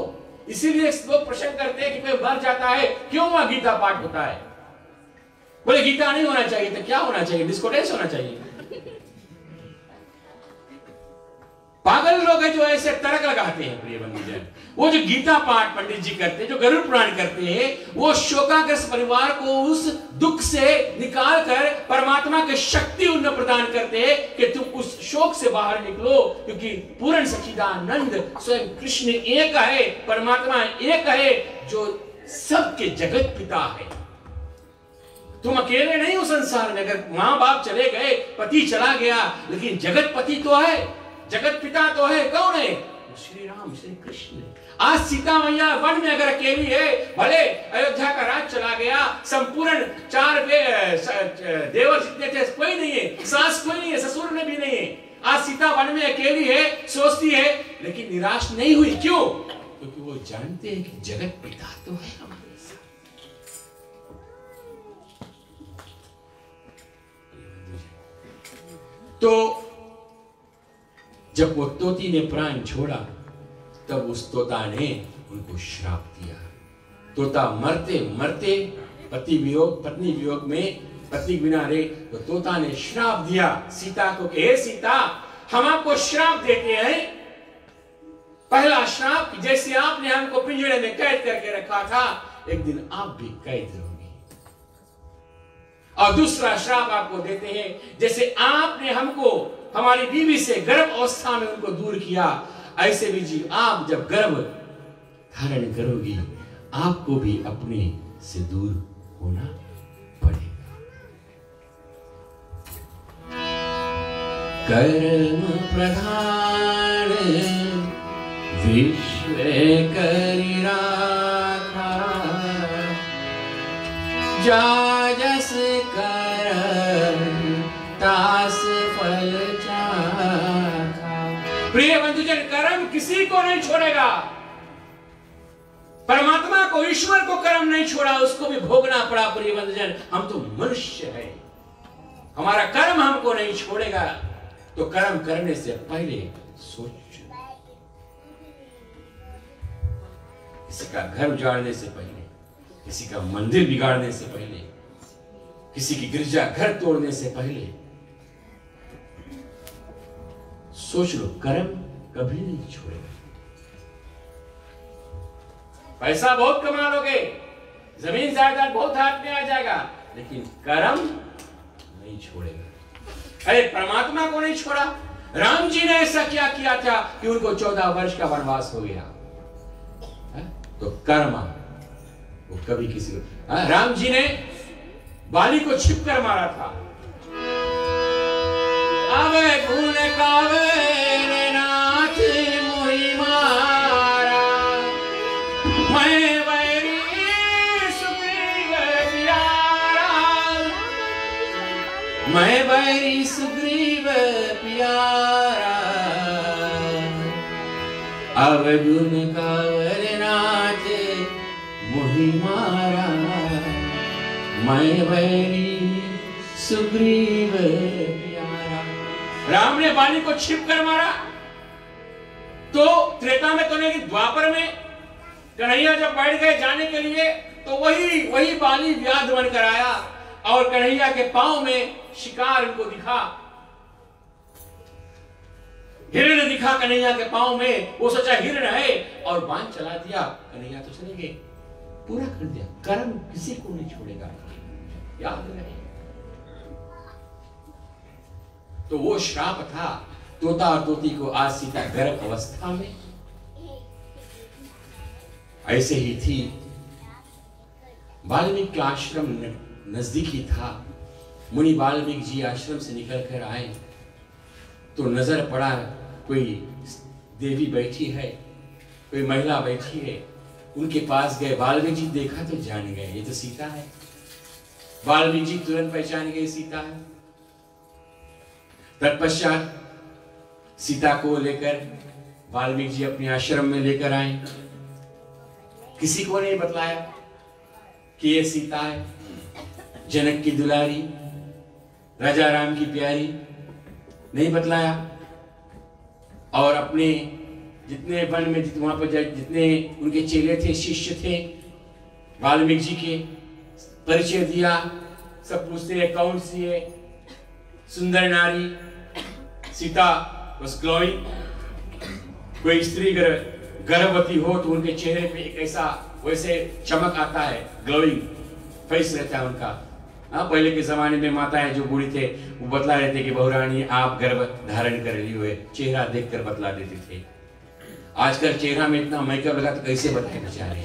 इसीलिए लोग प्रश्न करते हैं कि कोई मर जाता है क्यों वहां गीता पाठ होता है। बोले गीता नहीं होना चाहिए तो क्या होना चाहिए, डिस्को डांस होना चाहिए। पागल लोग हैं जो ऐसे तर्क लगाते हैं प्रिय बंधुजन। वो जो गीता पाठ पंडित जी करते हैं, जो गरुड़ पुराण करते हैं, वो शोकाग्रस्त परिवार को उस दुख से निकाल कर परमात्मा की शक्ति उन्हें प्रदान करते हैं कि तुम उस शोक से बाहर निकलो, क्योंकि पूर्ण सच्चिदानंद स्वयं कृष्ण एक है, परमात्मा एक है जो सबके जगत पिता है। तुम अकेले नहीं हो संसार में, अगर मां बाप चले गए, पति चला गया, लेकिन जगत पति तो है, जगत पिता तो है। कौन है? श्री राम, श्री कृष्ण। आज सीता मैया वन में अगर अकेली है, भले अयोध्या का राज चला गया, संपूर्ण 4 देवर जितने थे कोई नहीं है, सास कोई नहीं है, ससुर में भी नहीं है। आज सीता वन में अकेली है, सोचती है, लेकिन निराश नहीं हुई। क्यों? क्योंकि वो जानते हैं कि जगत पिता तो है हमारे साथ। तो जब वो तोती ने प्राण छोड़ा, तब उस तोता ने उनको श्राप दिया। तोता मरते मरते पति वियोग, पत्नी वियोग में पति बिना रहे, तो तोता ने श्राप दिया सीता को कि हे सीता, हम आपको श्राप देते हैं। पहला श्राप, जैसे आपने हमको पिंजरे में कैद करके रखा था, एक दिन आप भी कैद रहोगे। और दूसरा श्राप आपको देते हैं, जैसे आपने हमको हमारी बीवी से गर्भ अवस्था में उनको दूर किया, ऐसे भी जी आप जब गर्भ धारण करोगी, आपको भी अपने से दूर होना पड़ेगा। कर्म प्रधान विश्व करि राखा, जाजस कर तास फल चाखा। प्रिय बंधुजन, कर्म किसी को नहीं छोड़ेगा। परमात्मा को, ईश्वर को कर्म नहीं छोड़ा, उसको भी भोगना पड़ा। प्रिय बंधुजन, हम तो मनुष्य हैं, हमारा कर्म हमको नहीं छोड़ेगा। तो कर्म करने से पहले सोच, किसी का घर उजाड़ने से पहले, किसी का मंदिर बिगाड़ने से पहले, किसी की गिरजा घर तोड़ने से पहले सोच लो, कर्म कभी नहीं छोड़ेगा। पैसा बहुत कमा लोगे, जमीन जायदाद बहुत हाथ में आ जाएगा, लेकिन कर्म नहीं छोड़ेगा। अरे परमात्मा को नहीं छोड़ा। राम जी ने ऐसा क्या किया था कि उनको 14 वर्ष का वनवास हो गया। तो कर्म वो कभी किसी को, राम जी ने बाली को छिप कर मारा था। आवे गुण कावे नाथ मोहि मारा, मैं वैरी सुग्रीव प्यारा, मैं बैरी सुग्रीव प्यारा, अवगुण कावर नाचे मोहि मारा। मैं बैरी सुग्रीव प्यारा। राम ने बाली को छिप कर मारा तो त्रेता में तो नहीं, द्वापर में कन्हैया जब बैठ गए जाने के लिए तो वही बाली व्याध बनकर आया और कन्हैया के पांव में शिकार उनको दिखा, हिरण दिखा कन्हैया के पांव में। वो सोचा हिरण है और बाण चला दिया, कन्हैया तो चले गए। पूरा कर दिया, कर्म किसी को नहीं छोड़ेगा, याद रहे। तो वो श्राप था तोता और तोती को आज सीता गर्भ अवस्था में। ऐसे ही थी वाल्मीकि का आश्रम नजदीक ही था। मुनि वाल्मीकि जी आश्रम से निकल कर आए तो नजर पड़ा कोई देवी बैठी है, कोई महिला बैठी है। उनके पास गए, वाल्मीकि जी देखा तो जान गए ये तो सीता है। वाल्मीकि जी तुरंत पहचान गए सीता है। तत्पश्चात सीता को लेकर वाल्मीकि जी अपने आश्रम में लेकर आए। किसी को नहीं बतलाया कि ये सीता है, जनक की दुलारी, राजा राम की प्यारी, नहीं बतलाया। और अपने जितने वन में वहां पर जितने उनके चेले थे, शिष्य थे, वाल्मीकि जी के परिचय दिया। सब पूछते हैं कौन सी है सुंदर नारी। सीता बस ग्लोइंग। कोई स्त्री गर्भवती हो तो उनके चेहरे पे एक ऐसा वैसे चमक आता है, ग्लोइंग फेस रहता है उनका। पहले के जमाने में माताएं जो बूढ़ी थे वो बतला रहे थे कि बहुरानी आप गर्भ धारण कर ली हुए, चेहरा देखकर बतला देते थे। आजकल चेहरा में इतना मेकअप लगा तो कैसे बताए बेचारे।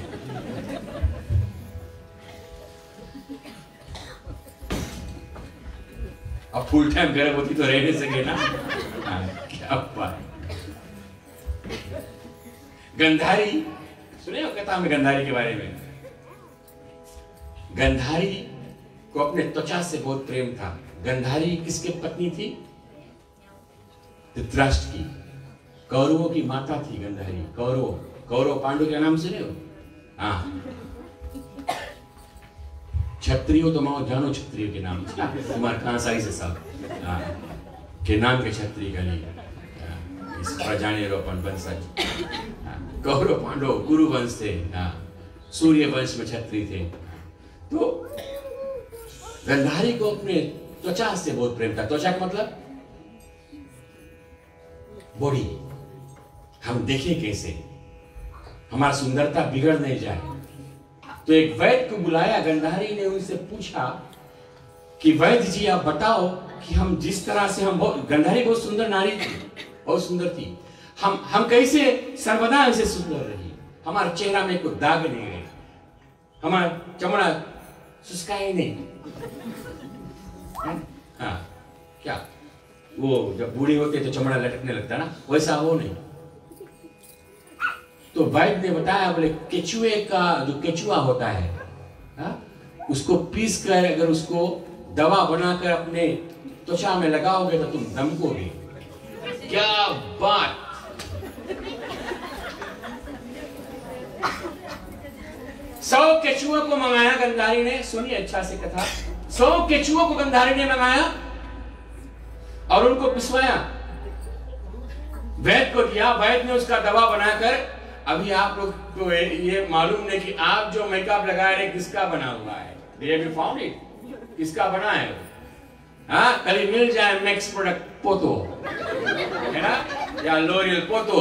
अब फुल टाइम गर्भवती तो रह नहीं सके ना। क्या बात। गंधारी सुने हो कथा में गंधारी के बारे में? गंधारी को अपने त्वचा से बहुत प्रेम था। गंधारी किसके पत्नी थी? धृतराष्ट्र की, कौरवों की माता थी गंधारी। कौरव पांडु के नाम सुने हो? हाँ, क्षत्रियो तो माओ जानो, क्षत्रियो के नाम कुमार कांसाई से सब के नाम के क्षत्रिय का नहीं इस प्रजाने रोपण वंशज। कौरव पांडव गुरु वंश थे, सूर्य वंश में क्षत्रिय थे। तो गंधारी को अपने त्वचा से बहुत प्रेम था। त्वचा का मतलब बॉडी, हम देखें कैसे हमारी सुंदरता बिगड़ नहीं जाए। तो एक वैद्य को बुलाया, गंधारी ने उनसे पूछा कि वैद्य जी आप बताओ कि हम जिस तरह से गंधारी बहुत सुंदर नारी थी, बहुत सुंदर थी, हम कैसे सर्वदा ऐसे सुंदर रही, हमारे चेहरा में कोई दाग नहीं गए, हमारा चमड़ा सुस्काई नहीं। हाँ, क्या वो जब बूढ़ी होते तो चमड़ा लटकने लगता ना, वैसा हो नहीं। तो वैद्य ने बताया, बोले केचुए का जो केचुआ होता है, उसको पीस कर अगर उसको दवा बनाकर अपने त्वचा में लगाओगे तो तुम दमकोगे। क्या बात। 100 केचुओं को मंगाया गंधारी ने। सुनिए अच्छा से कथा। 100 केचुओं को गंधारी ने मंगाया और उनको पिसवाया, वैद्य को दिया। वैद्य ने उसका दवा बनाकर, अभी आप लोग को ये मालूम नहीं कि आप जो मेकअप लगा रहे किसका बना हुआ है। किसका बना है? हाँ, कल मिल जाए मैक्स प्रोडक्ट पोतो है ना, या लोरियल पोतो,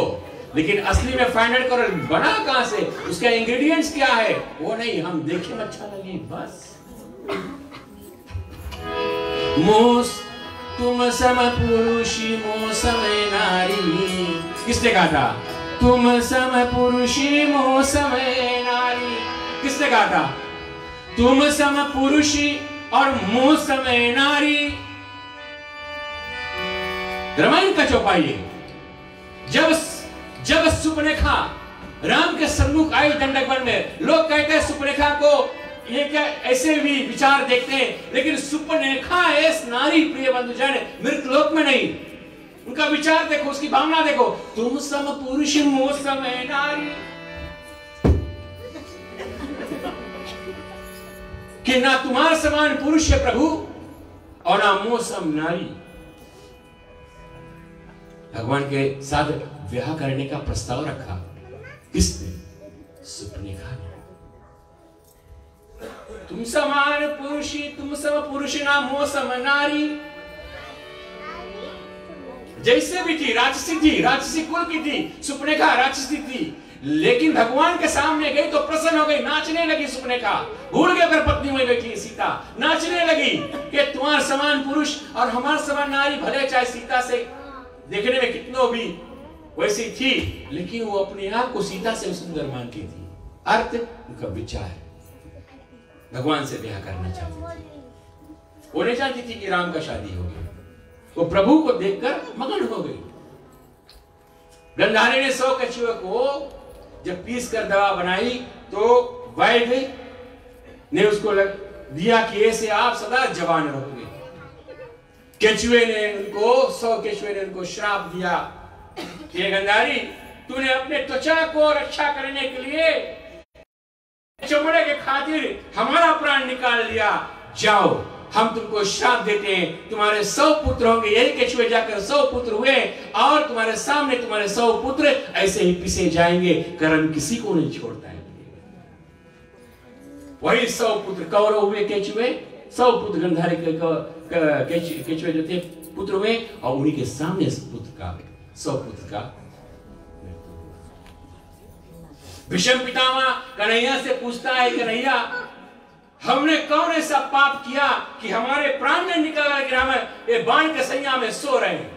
लेकिन असली में फाइंड आउट करो बना कहां से, उसका इंग्रेडिएंट्स क्या है वो नहीं, हम देखें अच्छा लगे बस। मोस तुम सम पुरुषी मोसम नारी, किसने कहा था? तुम सम पुरुषी मोसम नारी, किसने कहा था? तुम सम पुरुषी और मोसम नारी। रामायण का चौपाई है। जब सुपनेखा राम के सम्मुख आई दंडक वन में, लोग कहते हैं सुपनेखा को ये क्या ऐसे भी विचार देखते हैं, लेकिन सुपनेखा एस नारी प्रिय बंधुजन मृतलोक में नहीं। उनका विचार देखो, उसकी भावना देखो, तुम सम पुरुष मोह सम नारी, कि ना तुम्हारे समान पुरुष है प्रभु और ना मोह सम नारी। भगवान के साथ विवाह करने का प्रस्ताव रखा किसने? सुपनेखा ने। तुम समान पुरुष, तुम सम पुरुष ना मोह सम नारी। जैसे भी थी, राक्षसी कुल की थी, सुपनेखा राक्षसी थी, लेकिन भगवान के सामने गई तो प्रसन्न हो गई, नाचने लगी सुपनेखा। भूल गई अगर पत्नी में बैठी सीता, नाचने लगी कि तुम्हारे समान पुरुष और हमारे समान नारी, भले चाहे सीता से देखने में कितनों भी वैसी थी, लेकिन वो अपने आप को सीता से सुंदर मानती थी। अर्थ उनका विचार, भगवान से ब्याह करना चाहती थी। वो नहीं चाहती थी कि राम का शादी हो गई, वो प्रभु को देखकर मगन हो गई। गंधारी ने 100 कछुए को जब पीस कर दवा बनाई तो वैद्य ने उसको दिया कि ऐसे आप सदा जवान रहोगे। केचुए ने उनको 100 केचुए ने उनको श्राप दिया कि गंधारी, तूने अपने त्वचा को रक्षा करने के लिए चमड़े के खातिर हमारा प्राण निकाल लिया, जाओ हम तुमको श्राप देते हैं, तुम्हारे 100 पुत्र होंगे। यही केचुए जाकर 100 पुत्र हुए और तुम्हारे सामने तुम्हारे 100 पुत्र ऐसे ही पिसे जाएंगे, कर्म किसी को नहीं छोड़ता है। वही 100 पुत्र कौरव हुए केचुए, 100 पुत्र गंधारी केचुए जो थे पुत्र हुए, और उन्हीं के सामने 100 पुत्र का भीष्म पितामह कन्हैया से पूछता है, कन्हैया हमने कौन ऐसा पाप किया कि हमारे प्राण ने निकला कि हम ये बाण के सैया में सो रहे हैं?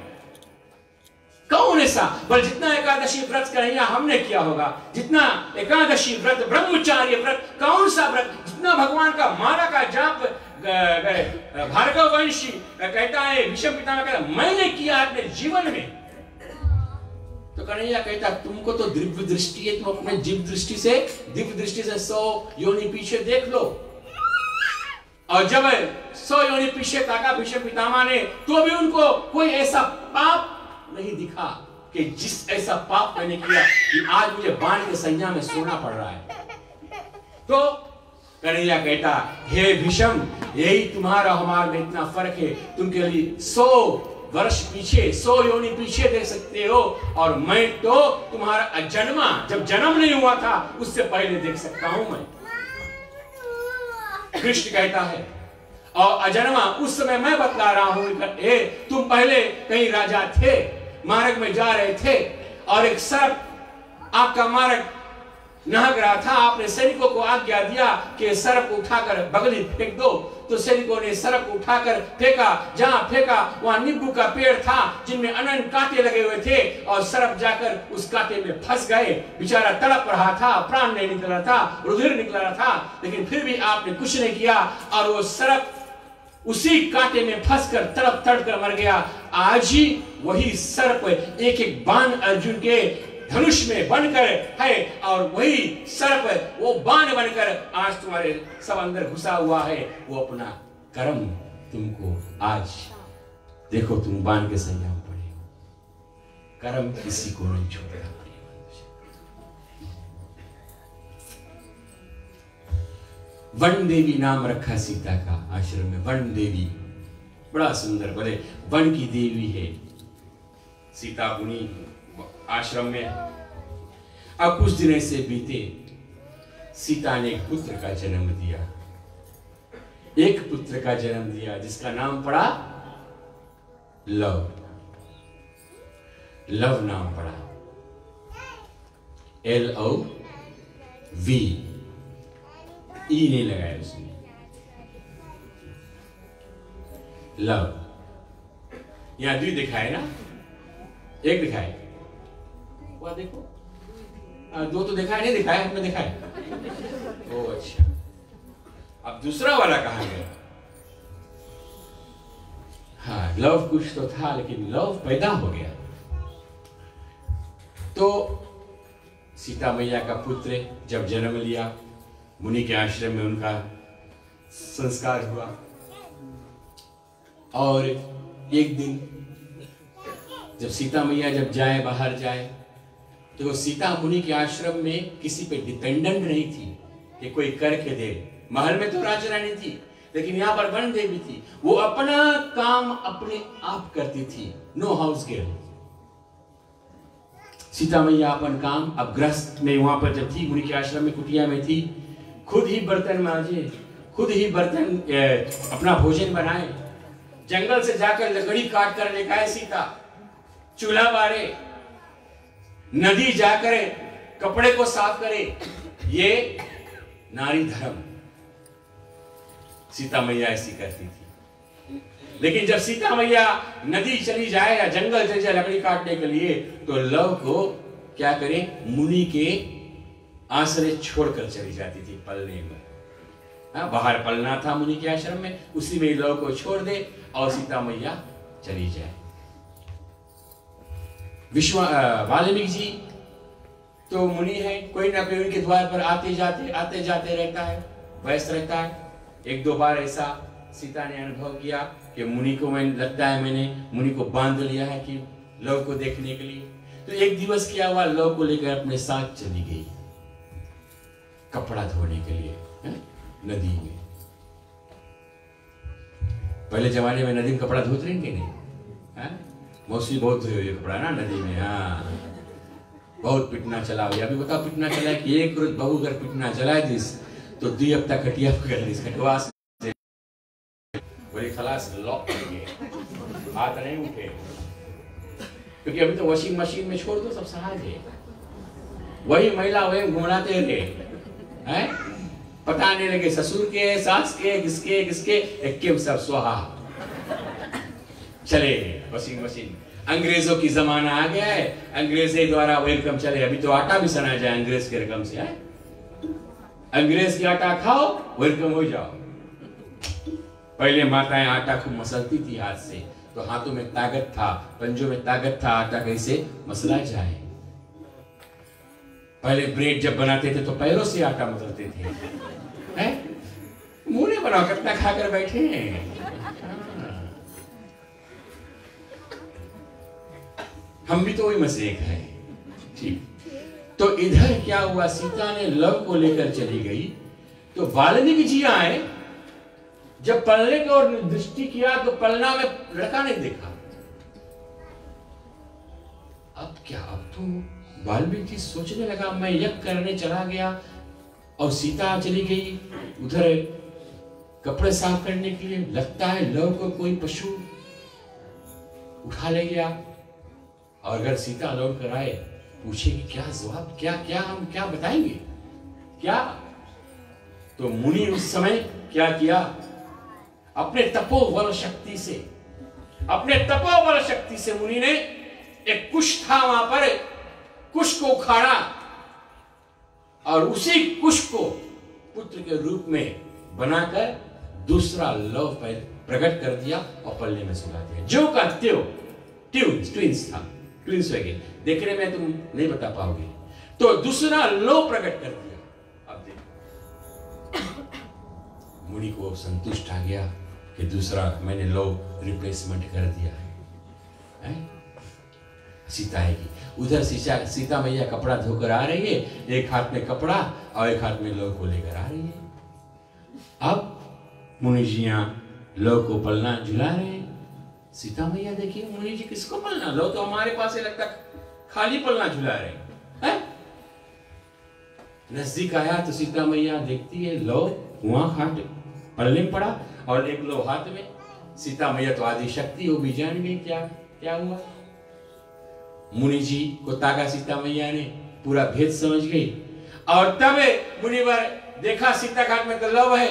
कौन ऐसा? बल जितना एकादशी व्रत कन्हैया हमने किया होगा, जितना एकादशी व्रत, ब्रह्मचार्य व्रत, कौन सा व्रत, जितना भगवान का माला का जाप भार्गव वंशी कहता है, भीष्म पितामह कहता मैंने किया अपने जीवन में। तो कन्हैया कहता तुमको तो दिव्य दृष्टि है, तुम अपने दिव्य दृष्टि से 100 योनि पीछे देख लो। और जब 100 योनि पीछे ताका भीष्म पितामह ने, तो भी उनको कोई ऐसा पाप नहीं दिखा कि जिस ऐसा पाप मैंने किया कि आज मुझे बाण के सैया में सोना पड़ रहा है। तो कन्हैया कहता हे भीष्म, यही तुम्हारा हमारे में इतना फर्क है, तुम के लिए 100 वर्ष पीछे, 100 योनि पीछे देख सकते हो, और मैं तो तुम्हारा अजन्मा, जब जन्म नहीं हुआ था उससे पहले देख सकता हूं मैं। कृष्ण कहता है, और अजन्मा उस समय मैं बतला रहा हूं, तुम पहले कहीं राजा थे, मार्ग में जा रहे थे और एक सर्प आपका मार्ग नाग रहा था, आपने सैनिकों को आज्ञा दिया कि सर्प उठाकर बगली फेंक दो, तो सैनिकों ने सर्प उठाकर फेंका, जहां फेंका वहां नींबू का पेड़ था जिनमें अनंत कांटे लगे हुए थे, और सर्प जाकर उस कांटे में फंस गए, बेचारा तड़प रहा था, प्राण नहीं निकल रहा था, रुधिर निकल रहा था, लेकिन फिर भी आपने कुछ नहीं किया और वो सर्प उसी कांटे में फंसकर तड़प तड़प कर मर गया। आज ही वही सर्प एक एक बाण अर्जुन के धनुष में बनकर है, और वही सर्प वो बाण बनकर आज तुम्हारे सब अंदर घुसा हुआ है। वो अपना कर्म तुमको आज देखो, तुम बाण के संयम पड़े हो, कर्म किसी को नहीं छोड़ता। वन देवी नाम रखा सीता का आश्रम में, वन देवी बड़ा सुंदर, बोले वन की देवी है सीता उन्हीं आश्रम में। अब कुछ दिन ऐसे बीते, सीता ने एक पुत्र का जन्म दिया, एक पुत्र का जन्म दिया जिसका नाम पड़ा लव। लव नाम पड़ा, LOV, ई नहीं लगाया उसने, लव। यहां द्वि दिखाए ना, एक दिखाए, वह देखो, दो तो दिखाए, नहीं दिखाए, में दिखाए। ओ अच्छा, अब दूसरा वाला कहां गया? हाँ, लव कुछ तो था, लेकिन लव पैदा हो गया। तो सीता मैया का पुत्र जब जन्म लिया, मुनि के आश्रम में उनका संस्कार हुआ। और एक दिन जब सीता मैया जब जाए, बाहर जाए, तो वो सीता मुनि के आश्रम में किसी पे डिपेंडेंट नहीं थी कि कोई करके दे। महल में तो राजा रानी थी, लेकिन यहाँ पर वन देवी थी। वो अपना काम अपने आप करती थी, नो हाउस गर्ल। सीता मैया अपन काम, अब गृहस्थ में वहां पर जब थी, मुनि के आश्रम में कुटिया में थी, खुद ही बर्तन मांजे, खुद ही बर्तन अपना भोजन बनाए, जंगल से जाकर लकड़ी काट कर लेकर आए सीता, चूल्हा बारे, नदी जाकर कपड़े को साफ करे। ये नारी धर्म सीता मैया ऐसी करती थी। लेकिन जब सीता मैया नदी चली जाए या जंगल चली जाए लकड़ी काटने के लिए, तो लव को क्या करे, मुनि के आश्रय छोड़कर चली जाती थी पलने में। बाहर पलना था मुनि के आश्रम में, उसी में लव को छोड़ दे और सीता मैया चली जाए। वाल्मीकि जी तो मुनि है, कोई ना कोई उनके द्वार पर आते जाते रहता है, व्यस्त रहता है। एक दो बार ऐसा सीता ने अनुभव किया कि मुनि को मैंने मुनि को बांध लिया है कि लव को देखने के लिए। तो एक दिवस क्या हुआ, लव को लेकर अपने साथ चली गई कपड़ा धोने के लिए नदी में। पहले जमाने में नदी में कपड़ा धोते रहेंगे नहीं, मौसी बहुत धोए हुए कपड़ा ना नदी में। हाँ, बहुत पिटना चला हुआ। अभी बताओ पिटना चला कि एक रोज बहू अगर पिटना चलाए दिस तो 2 हफ्ता खटिया पकड़ ली, खटवा से बोले खलास लॉक कर गए, हाथ नहीं उठे। क्योंकि अभी तो वॉशिंग मशीन में छोड़ दो, सब सहज है। वही महिला वही घुमाते रहे हैं, पता नहीं लगे ससुर के, सास के, किसके एक सब स्वाहा चले वॉशिंग मशीन। अंग्रेजों की जमाना आ गया है, अंग्रेजी द्वारा वेलकम चले। अभी तो आटा भी सना जाए अंग्रेज के रकम से, है अंग्रेज की आटा खाओ वेलकम हो जाओ। पहले माताएं आटा खूब मसलती थी हाथ से, तो हाथों में ताकत था, पंजों में ताकत था, आटा कैसे मसला जाए। पहले ब्रेड जब बनाते थे तो पैरों से आटा मसलते थे, हैं? मुंह ने बनाओ, कितना खाकर बैठे हैं। हम भी तो वही मसेक है। ठीक, तो इधर क्या हुआ, सीता ने लव को लेकर चली गई, तो वाल्मीकि जी आए। जब पलने की ओर दृष्टि किया तो पलना में लड़का नहीं देखा। अब क्या, अब तो वाल्मीकि जी सोचने लगा, मैं यज्ञ करने चला गया और सीता चली गई उधर कपड़े साफ करने के लिए, लगता है लव को कोई पशु उठा ले गया। और अगर सीता लौट कर आए, पूछेगी क्या जवाब, क्या हम क्या बताएंगे क्या। तो मुनि उस समय क्या किया, अपने तपोबल शक्ति से मुनि ने एक कुश था वहां पर, कुश को उखाड़ा और उसी कुश को पुत्र के रूप में बनाकर दूसरा लव प्रकट कर दिया और पल्ले में सुला दिया। जो का त्यो ट्विंस था, ट्विंस हो गए, देखने में तुम नहीं बता पाओगे। तो दूसरा लो प्रकट कर दिया। अब देखो मुनि को संतुष्ट आ गया कि दूसरा मैंने लो रिप्लेसमेंट कर दिया है? सीता आएगी उधर, सीता मैया कपड़ा धोकर आ रही है, एक हाथ में कपड़ा और एक हाथ में लो को लेकर आ रही है। अब मुनि जी लो को पलना झुला रहे हैं। सीता मैया देखिए, मुनि जी किसको पलना, लो तो हमारे पास है, लगता खाली पलना झुला रहे हैं। नजदीक आया तो सीता मैया देखती है लो वहां हाथ पलने में पड़ा और एक लो हाथ में। सीता मैया तो आदि शक्ति, वो भी जान गई क्या क्या हुआ। मुनि जी को ताका सीता मैया ने, पूरा भेद समझ गई। और तब मुनिवर देखा सीता घाट में तो लव है,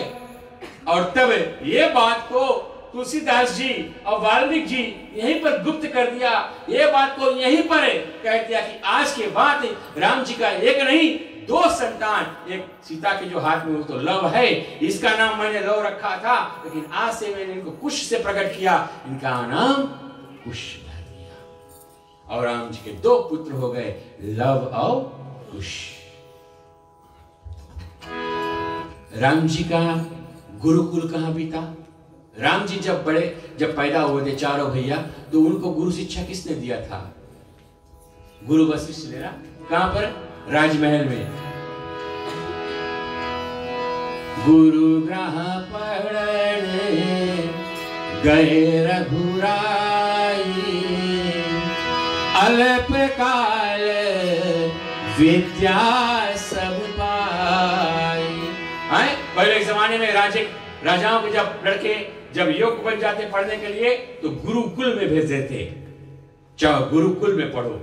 और तब ये बात को तुलसीदास जी और वाल्मीकि जी यहीं पर गुप्त कर दिया। ये बात को यहीं पर कह दिया कि आज के बाद राम जी का एक नहीं 2 संतान, एक सीता के जो हाथ में वो तो लव है, इसका नाम मैंने लव रखा था, लेकिन आज से मैंने इनको कुश से प्रकट किया, इनका नाम कुश कर दिया। और राम जी के 2 पुत्र हो गए, लव और कुश। राम जी का गुरुकुल कहाँ बीता? राम जी जब पैदा हुए थे चारों भैया, तो उनको गुरु शिक्षा किसने दिया था? गुरु वशिष्ठ ने ना। कहां पर? राजमहल में। गुरु ग्रह पढ़ने गए रघुराई, अल्प काल विद्या सब पाई। पहले के जमाने में राजाओं के जब लड़के जब योग्य बन जाते पढ़ने के लिए, तो गुरुकुल में भेज देते, चाहे गुरुकुल में पढ़ो।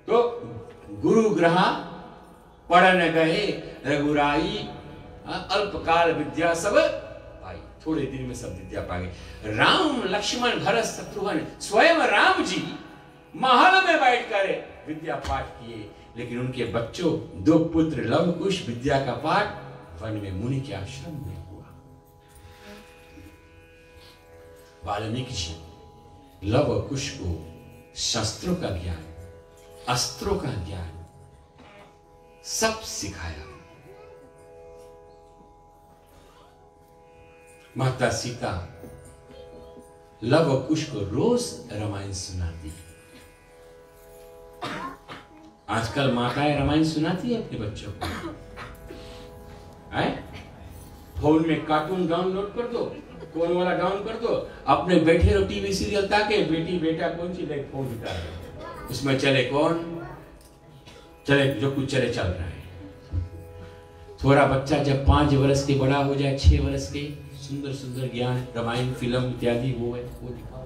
तो गुरु ग्रह पढ़ने गए रघुराई, अल्पकाल विद्या सब पाई। थोड़े दिन में सब विद्या पा गए। राम लक्ष्मण भरत शत्रुघ्न, स्वयं राम जी महल में बैठकर विद्या पाठ किए, लेकिन उनके बच्चों 2 पुत्र लव कुश विद्या का पाठ वन में मुनि के आश्रम में हुआ। वाल्मीकि जी लव कुश को शस्त्रों का ज्ञान, अस्त्रों का ज्ञान सब सिखाया। माता सीता लव कुश को रोज रामायण सुनाती। आजकल माताएं रामायण सुनाती है अपने बच्चों को। फोन में कार्टून डाउनलोड कर दो, कौन वाला डाउन कर दो, अपने बैठे रहो टीवी सीरियल ताके, बेटी बेटा कौन सी लाइक फोन दिखा रहे, उसमें चले कौन चले, जो कुछ चले चल रहा है। थोड़ा बच्चा जब 5 वर्ष के बड़ा हो जाए, 6 वर्ष के, सुंदर सुंदर ज्ञान रामायण फिल्म इत्यादि वो है, वो दिखाओ।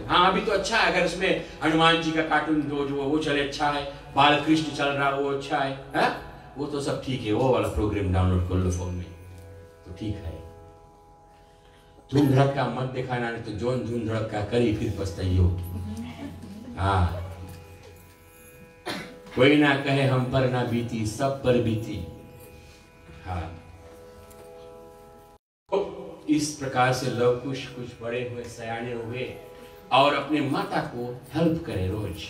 हाँ अभी तो अच्छा है, अगर उसमें हनुमान जी का कार्टून दो जो वो चले, अच्छा है। बाल कृष्ण चल रहा वो अच्छा है, वो तो सब ठीक है। वो वाला प्रोग्राम डाउनलोड कर लो फोन में तो ठीक है। धूम धड़का मत दिखाना, नहीं तो जोन धूम धड़का करी फिर पछताइयो। हाँ कोई ना कहे हम पर ना बीती, सब पर बीती। हाँ तो इस प्रकार से लव कुश कुछ बड़े हुए, सयाने हुए और अपने माता को हेल्प करे रोज।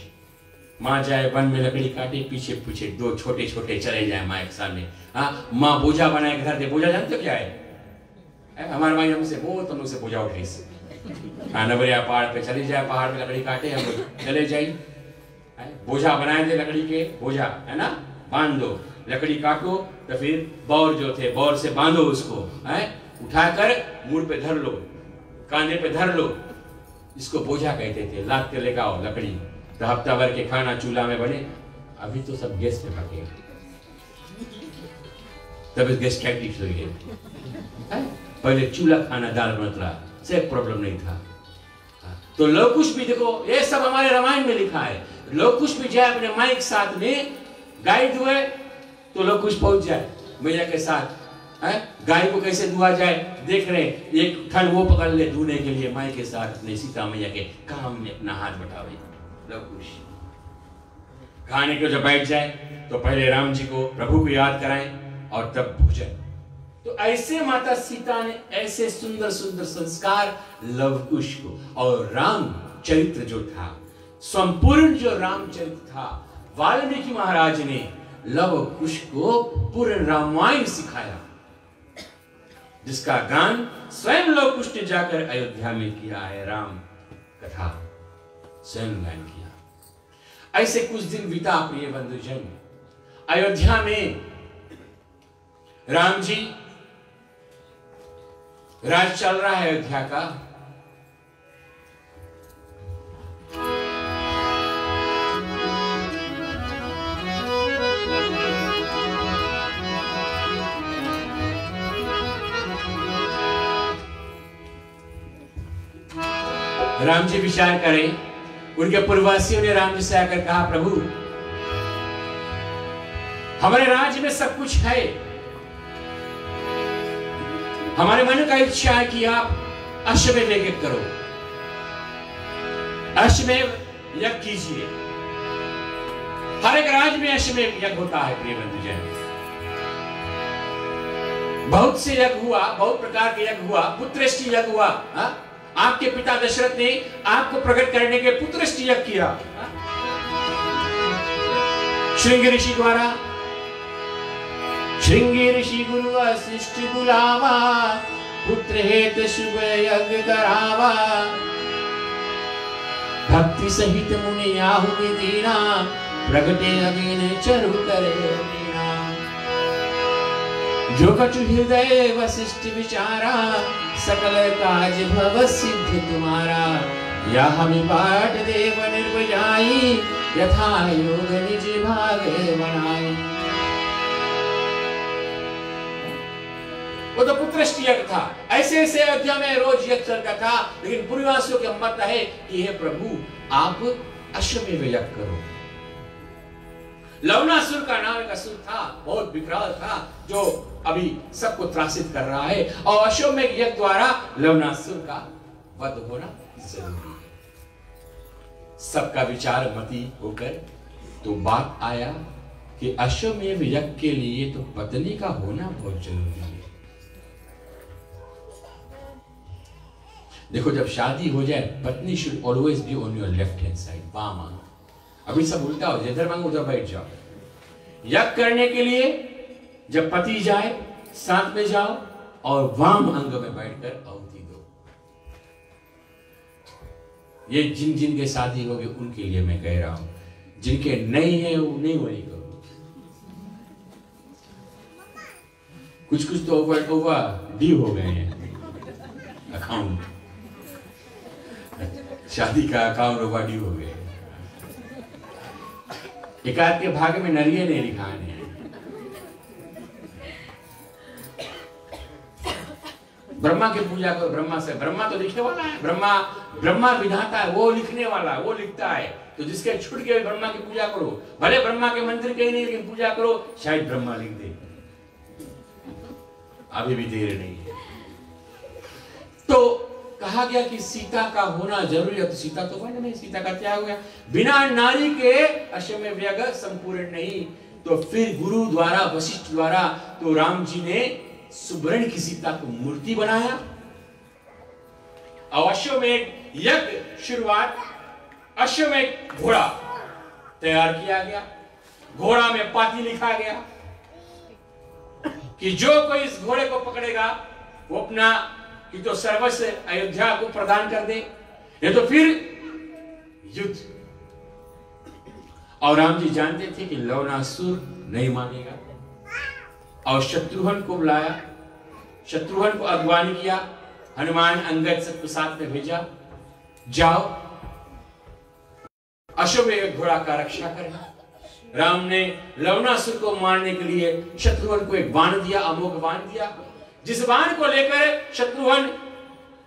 माँ जाए वन में लकड़ी काटे, पीछे पीछे 2 छोटे छोटे चले जाए माँ के सामने। हाँ माँ बोझा बनाए घर दे। बोझा जानते हो क्या है? हमारे भाई हमसे बहुत हम लोग से बोझा उठाई से। हाँ नवरिया पहाड़ पे चली जाए, पहाड़ पे लकड़ी काटे, हम लोग चले जाए, बोझा बनाए थे लकड़ी के, बोझा है ना, बांध दो, लकड़ी काटो तो फिर बौर जो थे बौर से बांधो उसको, उठाकर मुड़ पे धर लो, कांधे पे धर लो, इसको बोझा कहते थे। लाद के लेकर आओ लकड़ी, तो हफ्ता भर के खाना चूल्हा में बने। अभी तो सब गैस पे पके, तब गैस टैक्टिक्स हो गए। पहले चूल्हा खाना दाल बनता रहा, से प्रॉब्लम नहीं था। तो लव कुश भी देखो, ये सब हमारे रामायण में लिखा है। लव कुश भी जाए अपने माई के साथ में, गाय दुए तो लव कुश पहुंच जाए मैया के साथ। गाय को कैसे दुआ जाए देख रहे, एक ठन वो पकड़ ले धोने के लिए माई के साथ अपने सीता मैया के काम में अपना हाथ बटावे। लव कुश खाने को जब बैठ जाए तो पहले राम जी को प्रभु को याद कराएं और तब भोजन। तो ऐसे माता सीता ने ऐसे सुंदर सुंदर संस्कार लव कुश को, और राम चरित्र जो था, संपूर्ण जो रामचरित्र था, वाल्मीकि महाराज ने लव कुश को पूर्ण रामायण सिखाया, जिसका गान स्वयं लव कुश ने जाकर अयोध्या में किया है। राम कथा स्वयं गान किया। ऐसे कुछ दिन बीता प्रिय बंधुजन। अयोध्या में राम जी राज चल रहा है अयोध्या का। राम जी विचार करें, उनके पूर्ववासियों ने राम जी से आकर कहा, प्रभु हमारे राज्य में सब कुछ है, हमारे मन का इच्छा है कि आप अश्वमेध यज्ञ करो, अश्वमेध यज्ञ कीजिए। हर एक राज्य में अश्वमेध यज्ञ होता है प्रिय बंधुजन। बहुत से यज्ञ हुआ, बहुत प्रकार के यज्ञ हुआ, पुत्रेष्टि यज्ञ हुआ। आपके पिता दशरथ ने आपको प्रकट करने के पुत्रेष्टि यज्ञ किया श्रृंग ऋषि द्वारा। श्रृंगी ऋषि गुरु वशिष्ठ बुलावा, पुत्र हेत शुभ यज्ञ करावा। भक्ति सहित मुनि आहुति दीना, प्रगटे अगेन चरु करे मीना। जो कछु हृदय वशिष्ठ विचारा, सकल काज भव सिद्ध तुम्हारा। या हमें बाट देव निर्भजाई, यथा योग निज भाग बनाई। वो तो पुत्रष्टि यज्ञ था, ऐसे ऐसे अयोध्या में रोज यज्ञ चलता था। लेकिन पूर्ववासियों का मत है कि हे प्रभु आप अश्वमेध यज्ञ करो। लवणासुर का नाम एक असुर था, बहुत विकराल था, जो अभी सबको त्रासित कर रहा है। और अश्वमेध यज्ञ द्वारा लवणासुर का वध होना जरूरी है। सबका विचार मती होकर तो बात आया कि अश्वमेध यज्ञ के लिए तो पत्नी का होना बहुत जरूरी है। देखो जब शादी हो जाए, पत्नी should always be on your left hand side, बाम अंग। अभी सब उल्टा हो जाए, इधर मांगो उधर बैठ जाओ। यज्ञ करने के लिए जब पति जाए साथ में जाओ और वाम अंग में बैठकर आहुति दो। ये जिन जिन के शादी हो गए उनके लिए मैं कह रहा हूं, जिनके नहीं है वो नहीं वही करो। कुछ कुछ तो ओवर ड्यू हो गए हैं अकाउंट, शादी का अकाउंट ओवर ड्यू हो गए। एकाध के भाग में नरिये नहीं लिखाने हैं। ब्रह्मा की पूजा करो, ब्रह्मा से, ब्रह्मा तो लिखने वाला है, ब्रह्मा विधाता है, वो लिखने वाला है, वो लिखता है। तो जिसके छूट गए ब्रह्मा की पूजा करो, भले ब्रह्मा के मंदिर के नहीं लेकिन पूजा करो, शायद ब्रह्मा लिख दे। अभी भी देर नहीं है। तो कहा गया कि सीता का होना जरूरी है, तो सीता तो वन में, सीता का त्याग हो गया। बिना नारी के अश्वमेध यज्ञ संपूर्ण नहीं। तो फिर गुरु द्वारा, वशिष्ठ द्वारा, तो राम जी ने सुवर्ण की सीता को मूर्ति बनाया। और अश्वमेध यज्ञ शुरुआत, अश्वमेध घोड़ा तैयार किया गया। घोड़ा में पाती लिखा गया कि जो कोई इस घोड़े को पकड़ेगा वो अपना कि तो सर्वस्व अयोध्या को प्रदान कर दे, ये तो फिर युद्ध। और राम जी जानते थे कि लवणासुर नहीं मानेगा, और शत्रुघ्न को बुलाया, शत्रुघ्न को अगवानी किया, हनुमान अंगद सबको साथ में भेजा, जाओ अश्वमेध घोड़ा का रक्षा करना। राम ने लवणासुर को मारने के लिए शत्रुघ्न को एक बाण दिया, अमोघ बाण दिया, जिस बाण को लेकर शत्रुघ्न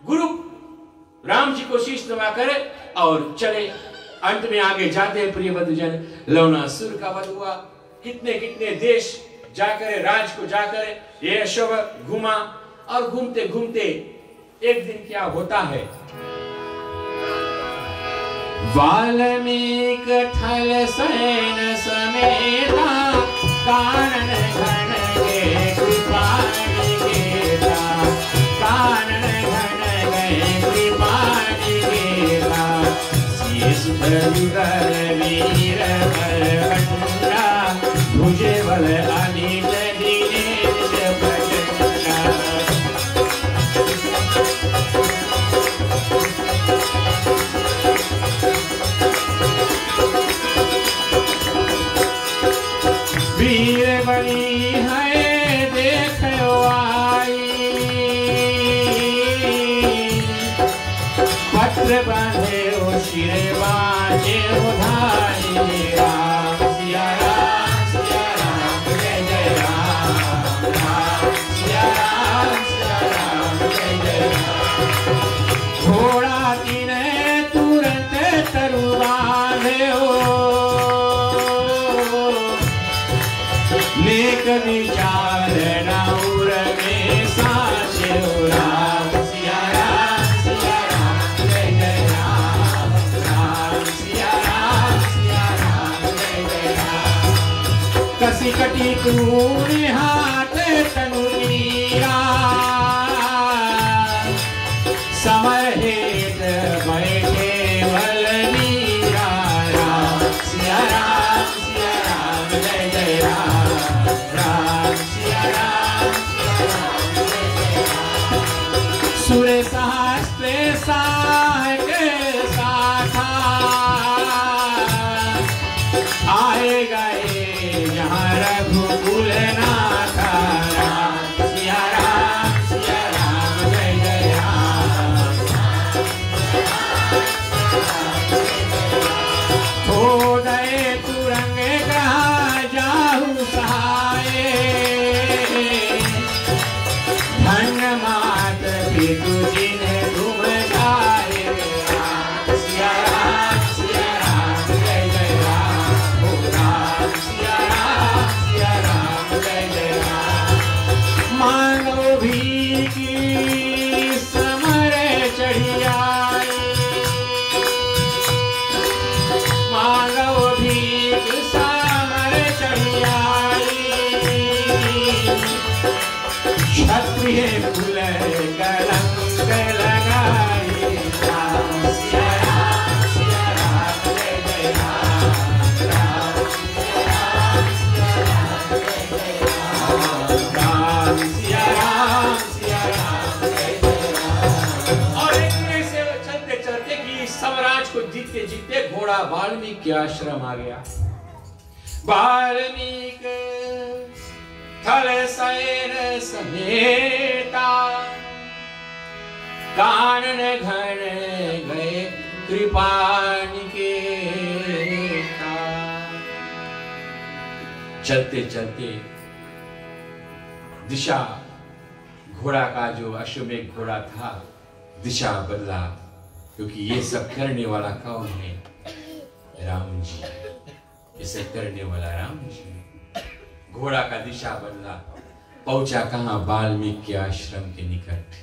गुरु राम जी को शीश नवाकर और चले। अंत में आगे जाते प्रिय बंधुजन, लवणासुर का वध हुआ। कितने कितने देश जाकर, राज को जाकर ये अश्वमेध घुमा, और घूमते घूमते एक दिन क्या होता है, वाल्मीकि थल सैन समेता, कानन घन गे कृपा निकेता, कानन घन गे कृपा निकेता। सिय सुंदर वीर बलवंता, भुजे बल अनिल दीनेश प्रचंडा। वीर बड़ी है देखो आई, पत्र बांधे ओ शिर बाजे उधारी। राम सिया राम जय जय राम, राम सिया राम जय जय राम। घोड़ा तिने तुरंत तरु बांधे हो, नेक विचार नौर में साचे। राम सिया राम जय जय राम, राम सिया राम जय जय राम। कसी कटी तूने हाथ तनु मीरा, समय हेत बैठे बलवीरा। राम सिया राम जय जय राम, राम सिया गए जहाँ रघुकुल नाथ राम। सिया राम जय जय राम। हो गए तुरंग कहाँ जाहु सहाय, धन मात पितु जिन्हें तुम जाए। सिया राम जय जय राम। हो राम सिया राम जय जय राम। मानो भी की समर चढ़ी आए, मानो भी समर चढ़ी आई। क्षत्रिय कुल कलंक लगाई। राम सिया राम जय जय राम। राम सिया राम जय जय राम। राम सिया राम जय जय राम। और एक तरह से चलते चलते कि सम्राट को जीतते जीतते घोड़ा वाल्मीकि के आश्रम आ गया। वाल्मीकि थल शयन समेता, कानन घन गए कृपा निकेता। चलते चलते दिशा, घोड़ा का जो अश्वमेघ घोड़ा था दिशा बदला, क्योंकि ये सब करने वाला कौन है? राम जी। ये सब करने वाला राम जी। घोड़ा का दिशा बदला, पहुंचा कहां? वाल्मीकि के आश्रम के निकट।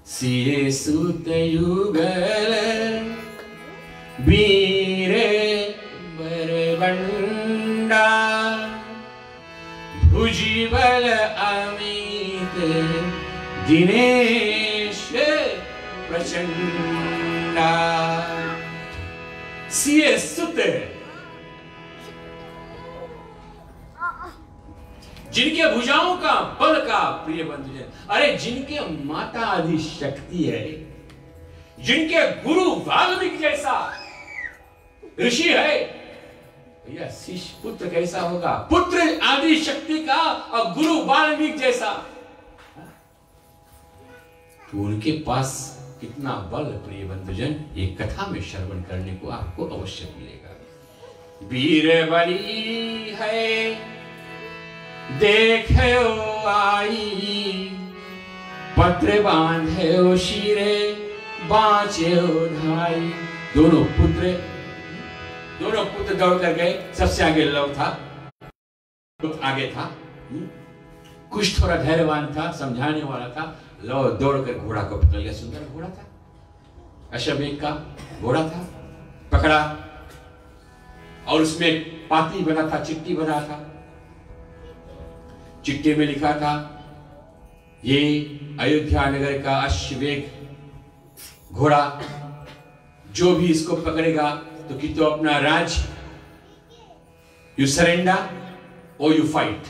सिए सुत युगल वीर बरबंडा, भुजबल अमित दिनेश प्रचंडा। सिए सुत, जिनके भुजाओं का बल का प्रिय बंधुजन, अरे जिनके माता आदि शक्ति है, जिनके गुरु वाल्मीकि जैसा ऋषि है, भैया शिष्य पुत्र कैसा होगा? पुत्र आदि शक्ति का और गुरु वाल्मीकि जैसा, तो उनके पास कितना बल प्रिय बंधुजन, ये कथा में श्रवण करने को आपको अवश्य मिलेगा। वीर बली है देखो आई, पत्र बांधे शिरे बाँचे धाई। दोनों पुत्र दौड़ कर गए। सबसे आगे लव था, आगे था। कुछ थोड़ा धैर्यवान था, समझाने वाला था। लव दौड़ कर घोड़ा को पकड़ लिया। सुंदर घोड़ा था, अश्वमेघ का घोड़ा था, पकड़ा और उसमें पाती बना था, चिट्ठी बना था। चिट्ठी में लिखा था, ये अयोध्या नगर का अश्वमेघ घोड़ा, जो भी इसको पकड़ेगा तो कि तो अपना राज, यू सरेंडर और यू फाइट।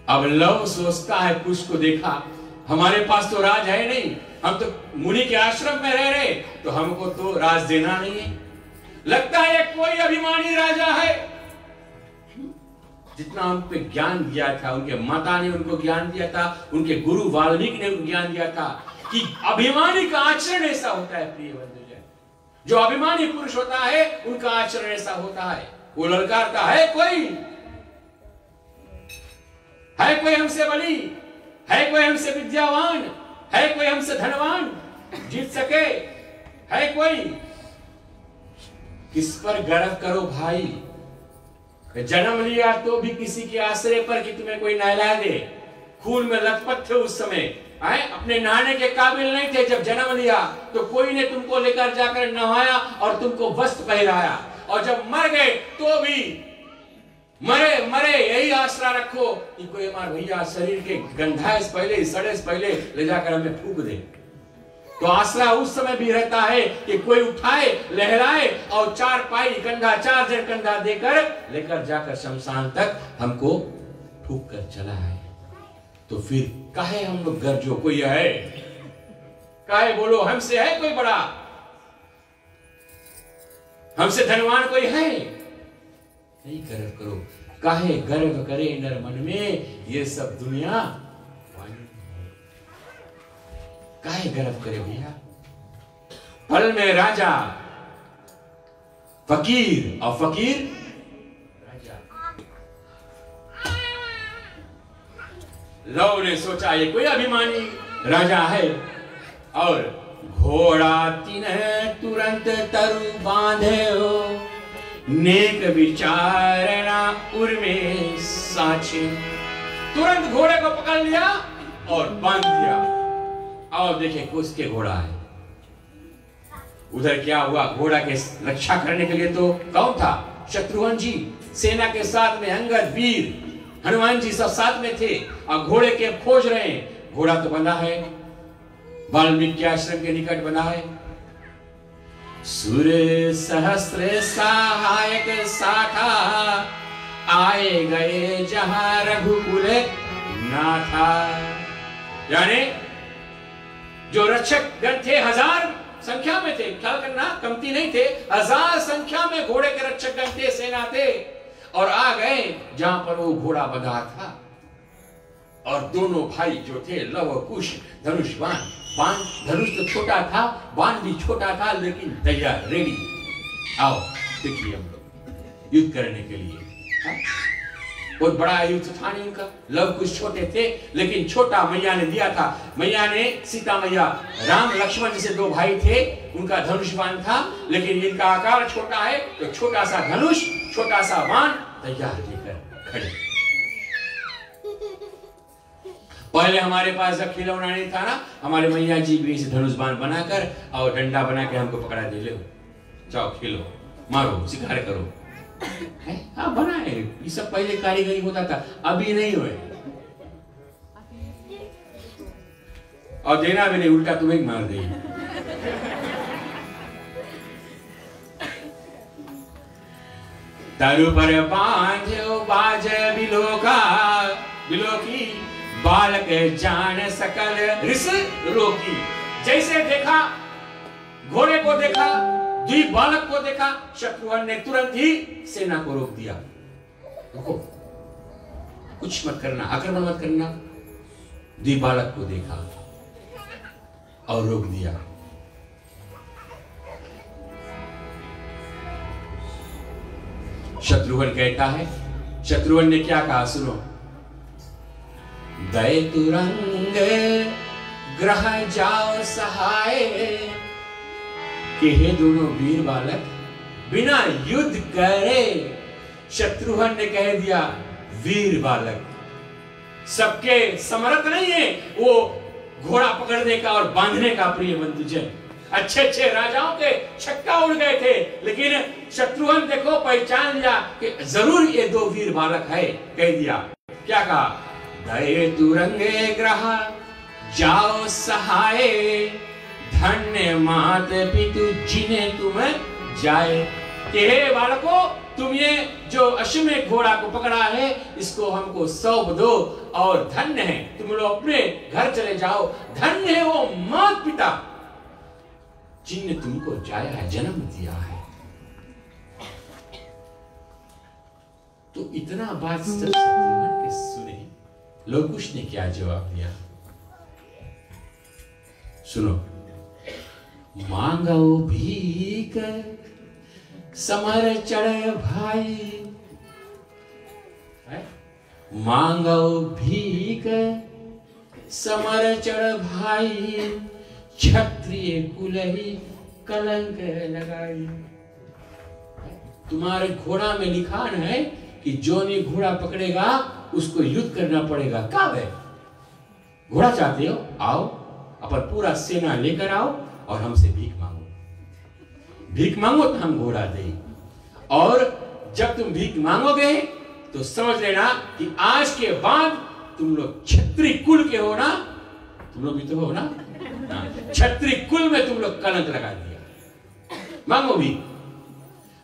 अब लव सोचता है, कुछ को देखा, हमारे पास तो राज है नहीं, हम तो मुनि के आश्रम में रह रहे, तो हमको तो राज देना नहीं है। लगता है कोई अभिमानी राजा है। जितना उन पे ज्ञान दिया था, उनके माता ने उनको ज्ञान दिया था, उनके गुरु वाल्मीकि ने उनको ज्ञान दिया था कि अभिमानी का आचरण ऐसा होता है प्रिय बंधुजन। जो अभिमानी पुरुष होता है उनका आचरण ऐसा होता है। वो ललकारता है, कोई हमसे बली है, कोई हमसे विद्यावान है, कोई हमसे धनवान जीत सके है कोई? किस पर गर्व करो भाई? जन्म लिया तो भी किसी के आश्रय पर कि तुम्हें कोई नहला दे। खून में लथपथ थे उस समय, अपने नहाने के काबिल नहीं थे। जब जन्म लिया तो कोई ने तुमको लेकर जाकर नहाया और तुमको वस्त्र पहनाया, और जब मर गए तो भी मरे यही आसरा रखो कि कोई हमारे भैया शरीर के गंधाए से पहले, सड़े से पहले ले जाकर हमें फूंक दे। तो आसरा उस समय भी रहता है कि कोई उठाए, लहराए और चार पाई कंधा, 4 जन कंधा देकर लेकर जाकर शमशान तक हमको फूंक कर चला है। तो फिर काहे हम लोग गर्जो? कोई है? काहे बोलो हमसे है कोई बड़ा? हमसे धनवान कोई है? नहीं गर्व करो। काहे गर्व करे नर मन में, ये सब दुनिया काहे गर्व करे भैया। पल में राजा फकीर और फकीर राजा। लव ने सोचा ये कोई अभिमानी राजा है, और घोड़ा तिन्ह तुरंत तरु बांधे हो, नेक विचारणा उर्मे साचे। तुरंत घोड़े को पकड़ लिया और बांध दिया। और देखे उसके घोड़ा है। उधर क्या हुआ, घोड़ा के रक्षा करने के लिए तो कौन था? शत्रुघ्न जी। सेना के साथ में अंगद, वीर, हनुमान जी सब साथ में थे, और घोड़े के खोज रहे हैं। घोड़ा तो बंधा है, वाल्मीकि आश्रम के निकट बना है। सुर सहस्र सहायक साखा, आए गए जहां रघुकुल नाथा। यानी जो रक्षक गण थे 1000 संख्या में थे, ख्याल करना कमती नहीं थे, 1000 संख्या में घोड़े के रक्षक गण थे, सेना थे, और आ गए जहां पर वो घोड़ा बंधा था। और दोनों भाई जो थे लव कुश धनुष बाण, धनुष तो छोटा था, बाण भी छोटा था, लेकिन तैयार रेडी। आओ देखिए हम लोग युद्ध करने के लिए। बहुत बड़ा युद्ध था नहीं उनका। लव कुश छोटे थे, लेकिन छोटा मैया ने दिया था। मैया ने, सीता मैया, राम लक्ष्मण जैसे 2 भाई थे, उनका धनुष बाण था, लेकिन इनका आकार छोटा है, तो छोटा सा धनुष, छोटा सा बाण तैयार लेकर खड़े। पहले हमारे पास जब खिलौना नहीं था ना, हमारे मैया जी भी इसे धनुष बाण बनाकर और डंडा बना के हमको पकड़ा दे, ले जाओ खेलो, मारो, शिकार करो। हाँ बनाए, ये सब पहले कारीगरी होता था, अभी नहीं हुए। और देना भी नहीं, उल्टा तुम्हें मार दे। तरु पर बांधो बाज बिलोका, बिलोकी बालक जान सकल रिस रोकी। जैसे देखा, घोड़े को देखा, द्वीप बालक को देखा, शत्रुघ्न ने तुरंत ही सेना को रोक दिया। रुको, कुछ मत करना, आक्रमण मत करना। द्वीप बालक को देखा और रोक दिया। शत्रुघ्न कहता है, शत्रुघ्न ने क्या कहा सुनो। दय तुरंग ग्रह जाओ सहाय, कि हे दोनों वीर बालक बिना युद्ध करे। शत्रुघ्न ने कह दिया वीर बालक, सबके समर्थ नहीं है वो घोड़ा पकड़ने का और बांधने का प्रिय बंधुजन। अच्छे अच्छे राजाओं के छक्का उड़ गए थे, लेकिन शत्रुघ्न देखो पहचान लिया कि जरूर ये 2 वीर बालक है। कह दिया, क्या कहा? दये तुरंगे ग्रह जाओ सहाय, धन्य मात पितु जिन्हें तुम जाए। कि हे बालको, तुम ये जो अश्वमेध घोड़ा को पकड़ा है, इसको हमको सौंप दो, और धन्य है तुम लोग अपने घर चले जाओ। धन्य है वो मात पिता जिनने तुमको जाया है, जन्म दिया है। तो इतना बात जब शत्रुघ्न के सुने, लोकुश ने क्या जवाब दिया सुनो। मांगो भीख समर चढ़ भाई, मांगो भीख समर चढ़ भाई, क्षत्रिय कुलही कलंक लगाई। तुम्हारे घोड़ा में लिखान है कि जो ने घोड़ा पकड़ेगा उसको युद्ध करना पड़ेगा। कब है? घोड़ा चाहते हो? आओ, अपन पूरा सेना लेकर आओ और हमसे भीख मांगो। भीख मांगो तो हम घोड़ा दें। और जब तुम भीख मांगोगे तो समझ लेना कि आज के बाद तुम लोग क्षत्रिय कुल के हो ना, तुम लोग भी तो हो ना, क्षत्रिय कुल में तुम लोग कलंक लगा दिया। मांगो भीख।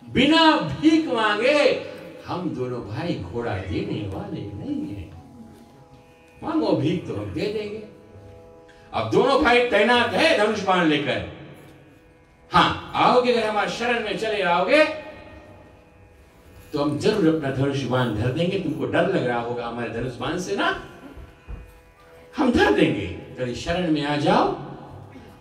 बिना भीख मांगे हम दोनों भाई घोड़ा देने वाले नहीं है। मांगो भीख तो हम दे देंगे। अब दोनों भाई तैनात है धनुष बाण लेकर। हाँ, आओगे, अगर हमारे शरण में चले आओगे तो हम जरूर अपना धनुष बाण धर देंगे। तुमको डर लग रहा होगा हमारे धनुष बाण से ना, हम धर देंगे। कभी शरण में आ जाओ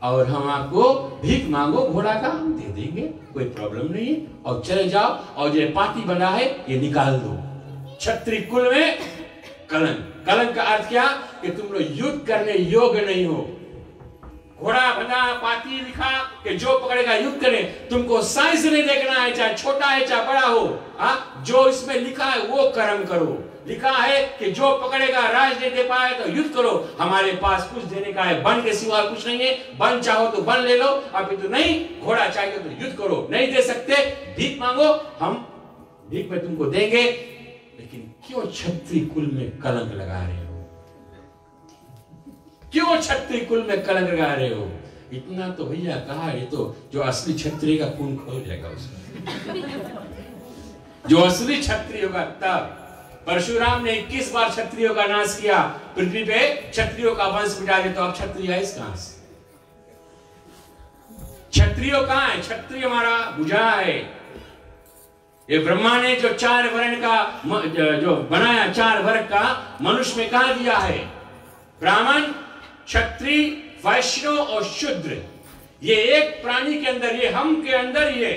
और हम आपको भीख मांगो, घोड़ा का हम दे देंगे, कोई प्रॉब्लम नहीं है। और चले जाओ और जो पाती बना है ये निकाल दो। क्षत्रिय कुल में कलंक। कलंक का अर्थ क्या कि तुम लोग युद्ध करने योग्य नहीं हो। घोड़ा बना, पाती लिखा कि जो पकड़ेगा युद्ध करे। तुमको साइज नहीं देखना है, चाहे छोटा है चाहे बड़ा हो। हाँ, जो इसमें लिखा है वो कर्म करो। लिखा है कि जो पकड़ेगा राज नहीं दे पाए तो युद्ध करो। हमारे पास कुछ देने का है, बन के सिवा कुछ नहीं है। बन चाहो तो बन ले लो, अभी तो नहीं। घोड़ा चाहिए तो युद्ध करो, नहीं दे सकते भीख मांगो, हम भीख में तुमको देंगे। लेकिन क्यों क्षत्रिय कुल में कलंक लगा रहे हो? क्यों क्षत्रिय कुल में कलंक लगा रहे हो? इतना तो भैया कहा, ये तो जो असली क्षत्रिय का खून खोल जाएगा उसमें। जो असली क्षत्रिय होगा तब। परशुराम ने 21 बार क्षत्रियों का नाश किया पृथ्वी पे, क्षत्रियों का वंश मिटा दिया। तो अब क्षत्रिय है कहां से? क्षत्रियो कहां है? क्षत्रिय हमारा भुजा है। ये ब्रह्मा ने जो 4 वर्ण का जो बनाया, 4 वर्ग का मनुष्य में कहा दिया है? ब्राह्मण, क्षत्रिय, वैश्य और शूद्र। ये एक प्राणी के अंदर, ये हम के अंदर ये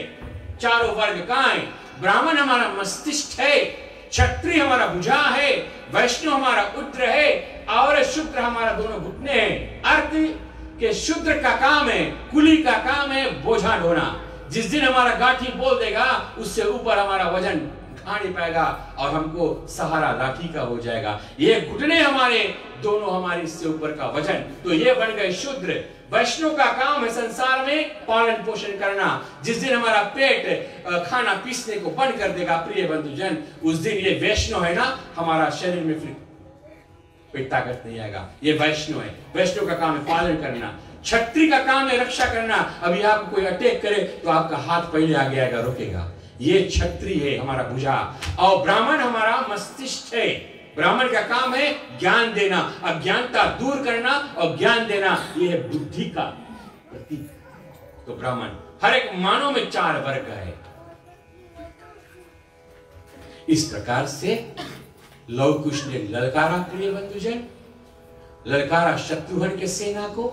चारों वर्ग कहां है? ब्राह्मण हमारा मस्तिष्क है, क्षत्रिय हमारा भुजा है, वैष्णव हमारा उद्र है और शूद्र हमारा दोनों घुटने हैं। अर्थ के शूद्र का काम है, कुली का काम है बोझा ढोना। जिस दिन हमारा गाठी बोल देगा उससे ऊपर हमारा वजन उठा नहीं पाएगा और हमको सहारा लाठी का हो जाएगा। ये घुटने हमारे दोनों, हमारे इससे ऊपर का वजन, तो ये बन गए शूद्र। वैष्णव का काम है संसार में पालन पोषण करना। जिस दिन हमारा पेट खाना पीसने को बंद कर देगा प्रिय बंधुजन, उस दिन ये वैष्णव है ना, हमारा शरीर में फिर कोई ताकत नहीं आएगा। ये वैष्णव है। वैष्णव का काम है पालन करना। क्षत्रिय का काम है रक्षा करना। अभी आपको कोई अटैक करे तो आपका हाथ पहले आगे आएगा, रोकेगा। ये क्षत्रिय है हमारा भुजा। और ब्राह्मण हमारा मस्तिष्क है। ब्राह्मण का काम है ज्ञान देना, अज्ञानता दूर करना और ज्ञान देना। ये है बुद्धि का प्रतीक। तो ब्राह्मण, हर एक मानव में 4 वर्ग है। इस प्रकार से लव कुश ने ललकारा प्रिय बंधुजन, ललकारा शत्रुघ्न के सेना को,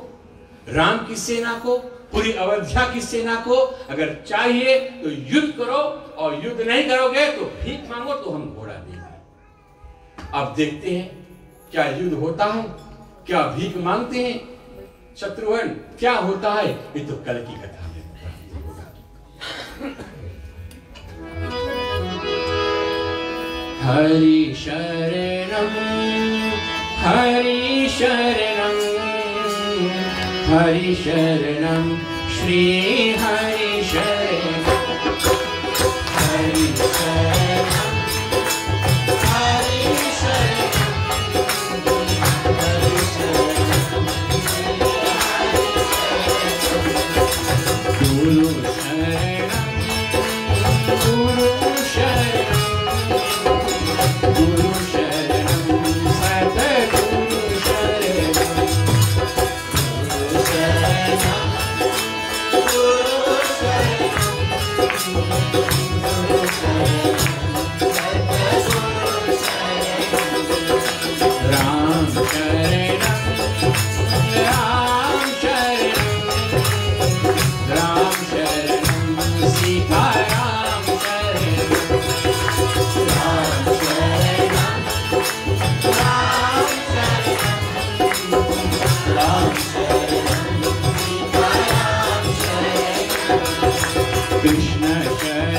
राम की सेना को, पूरी अयोध्या की सेना को। अगर चाहिए तो युद्ध करो और युद्ध नहीं करोगे तो भीख मांगो तो हम घोड़ा देंगे। अब देखते हैं क्या युद्ध होता है, क्या भीख मांगते हैं शत्रुघ्न, क्या होता है। ये तो कल की कथा में होगा। हरि शरणम हरि शरणम हरि शरणम श्री हरि शरणम हरि शरणम हरि शरणम हरि शरणम गुरु शरणम गुरु शरणम गुरु शरणम सद्गुरु शरणम गुरु शरणम गुरु शरणम राम शरणम राम शरणम राम शरणम सीता राम शरणम राम शरणम राम शरणम राम शरणम सीता राम शरणम कृष्ण शरणम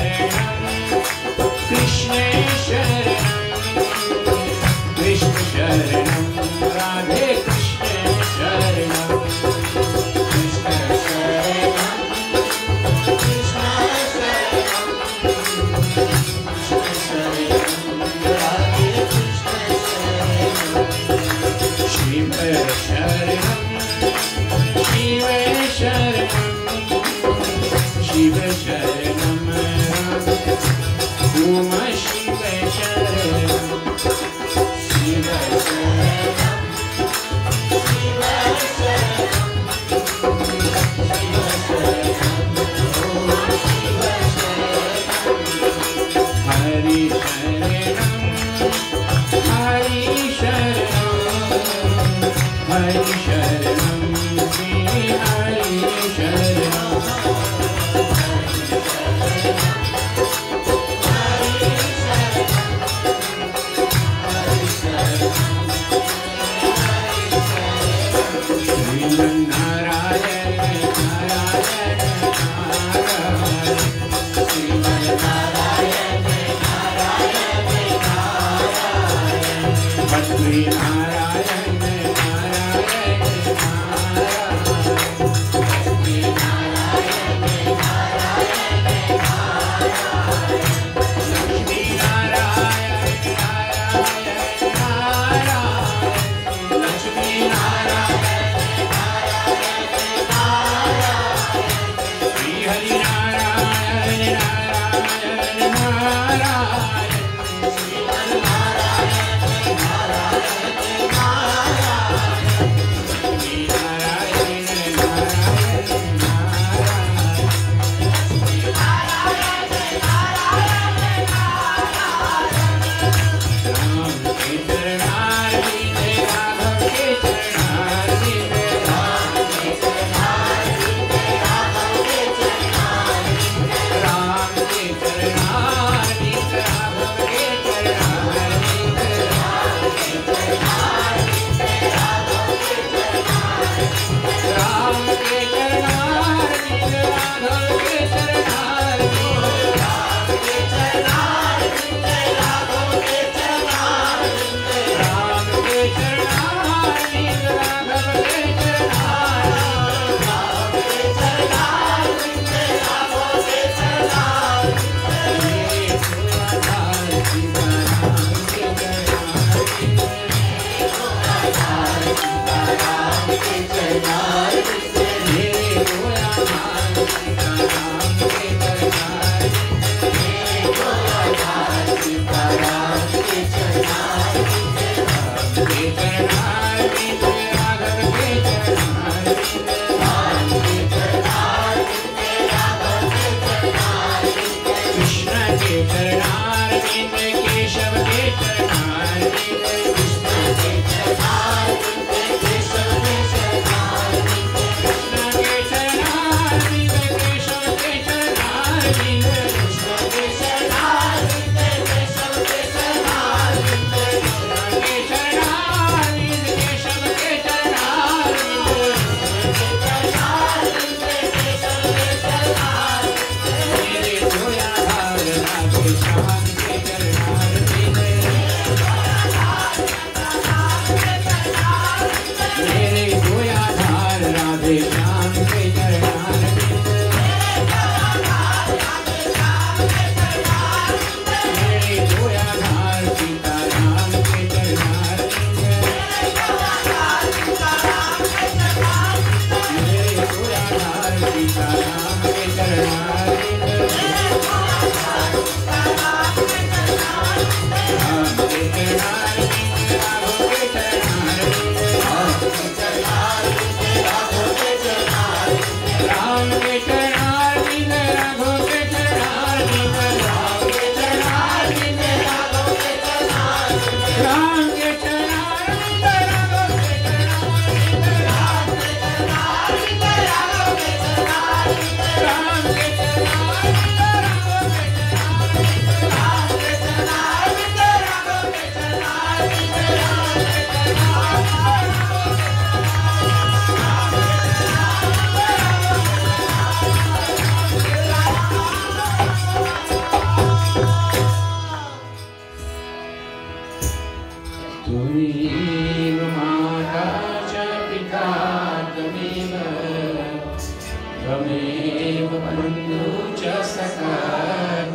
त्वमेव बन्धु च सखा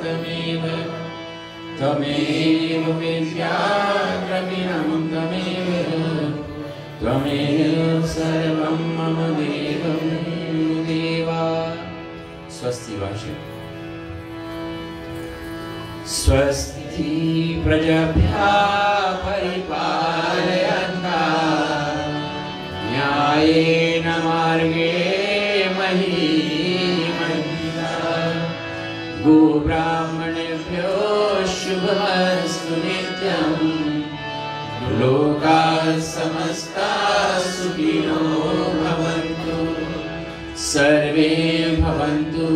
त्वमेव त्वमेव विद्या द्रविणं त्वमेव त्वमेव सर्वं मम देवं देवा। स्वस्ति वाचः। स्वस्ति प्रजाभ्यः परिपालयन्ताः न्यायेन मार्गेण महीं महिषाः। गोब्राह्मणेभ्यो शुभमस्तु नित्यं। लोकाः समस्ताः सुखिनो भवन्तु। सर्वे भवन्तु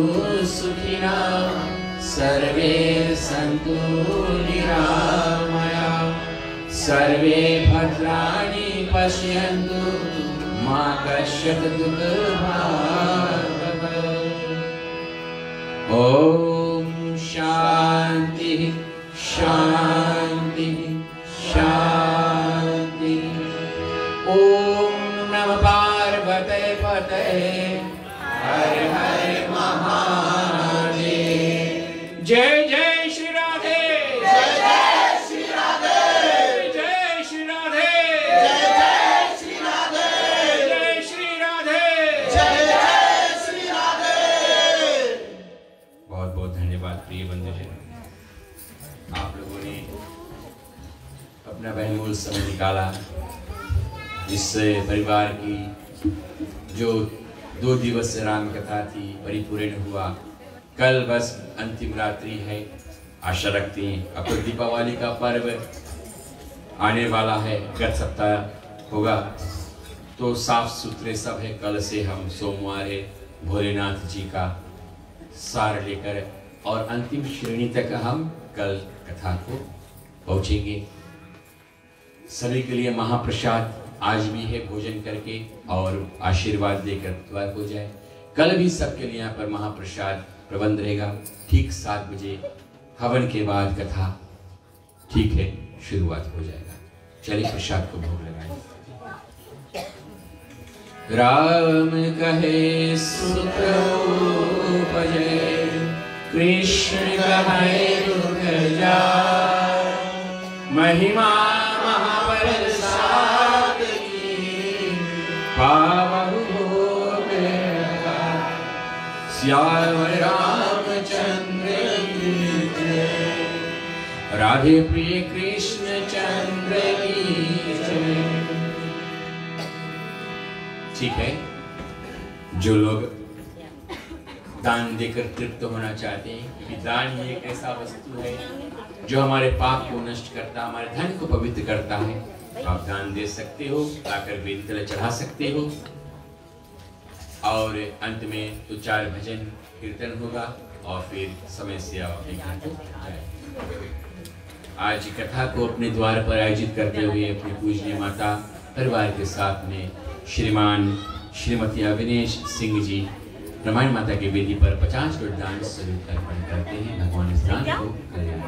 सुखिनः। सर्वे सन्तु निरामयाः। सर्वे भद्राणि पश्यन्तु मा कश्चित् दुःखभाग् भवेत्। ॐ शान्ति शान्ति शान्ति। जय जय श्री राधे, जय जय श्री राधे, जय श्री राधे, जय जय श्री राधे, जय श्री राधे, जय जय श्री राधे। बहुत बहुत धन्यवाद प्रिय बंधुजन, आप लोगों ने अपना बहुमूल्य समय निकाला इस परिवार की जो 2 दिवसीय राम कथा थी परिपूर्ण हुआ। कल बस अंतिम रात्रि है। आशा रखते हैं अब तो दीपावली का पर्व आने वाला है, गत सप्ताह होगा, तो साफ सुथरे सब है। कल से हम सोमवार है भोलेनाथ जी का सार लेकर और अंतिम श्रेणी तक हम कल कथा को पहुंचेंगे। सभी के लिए महाप्रसाद आज भी है, भोजन करके और आशीर्वाद देकर द्वार हो जाए। कल भी सबके लिए यहाँ पर महाप्रसाद प्रबंध रहेगा। ठीक 7 बजे हवन के बाद कथा ठीक है शुरुआत हो जाएगा। चलिए प्रसाद को भोग लगाएं। राम कहे सुत उपजे, कृष्ण कहे दुख जाय, महिमा महाप्रसाद की पावहु भोग लगाय। श्याम रामचंद्र की जय, राधे प्रिय कृष्ण चंद्र की जय। ठीक है, जो लोग दान देकर तृप्त होना चाहते हैं, क्योंकि दान ही एक ऐसा वस्तु है जो हमारे पाप को नष्ट करता, हमारे धन को पवित्र करता है। आप दान दे सकते हो, आकर वेदी तले चढ़ा सकते हो और अंत में 2-4 भजन कीर्तन होगा और फिर समय से आप अपने घर को जाएं। आज कथा को अपने द्वार पर आयोजित करते हुए अपने पूजनीय माता परिवार के साथ में श्रीमान श्रीमती अविनेश सिंह जी रामायण माता की वेदी पर 50 दान स्वरूप अर्पण करते हैं। भगवान इस दान को कल्याण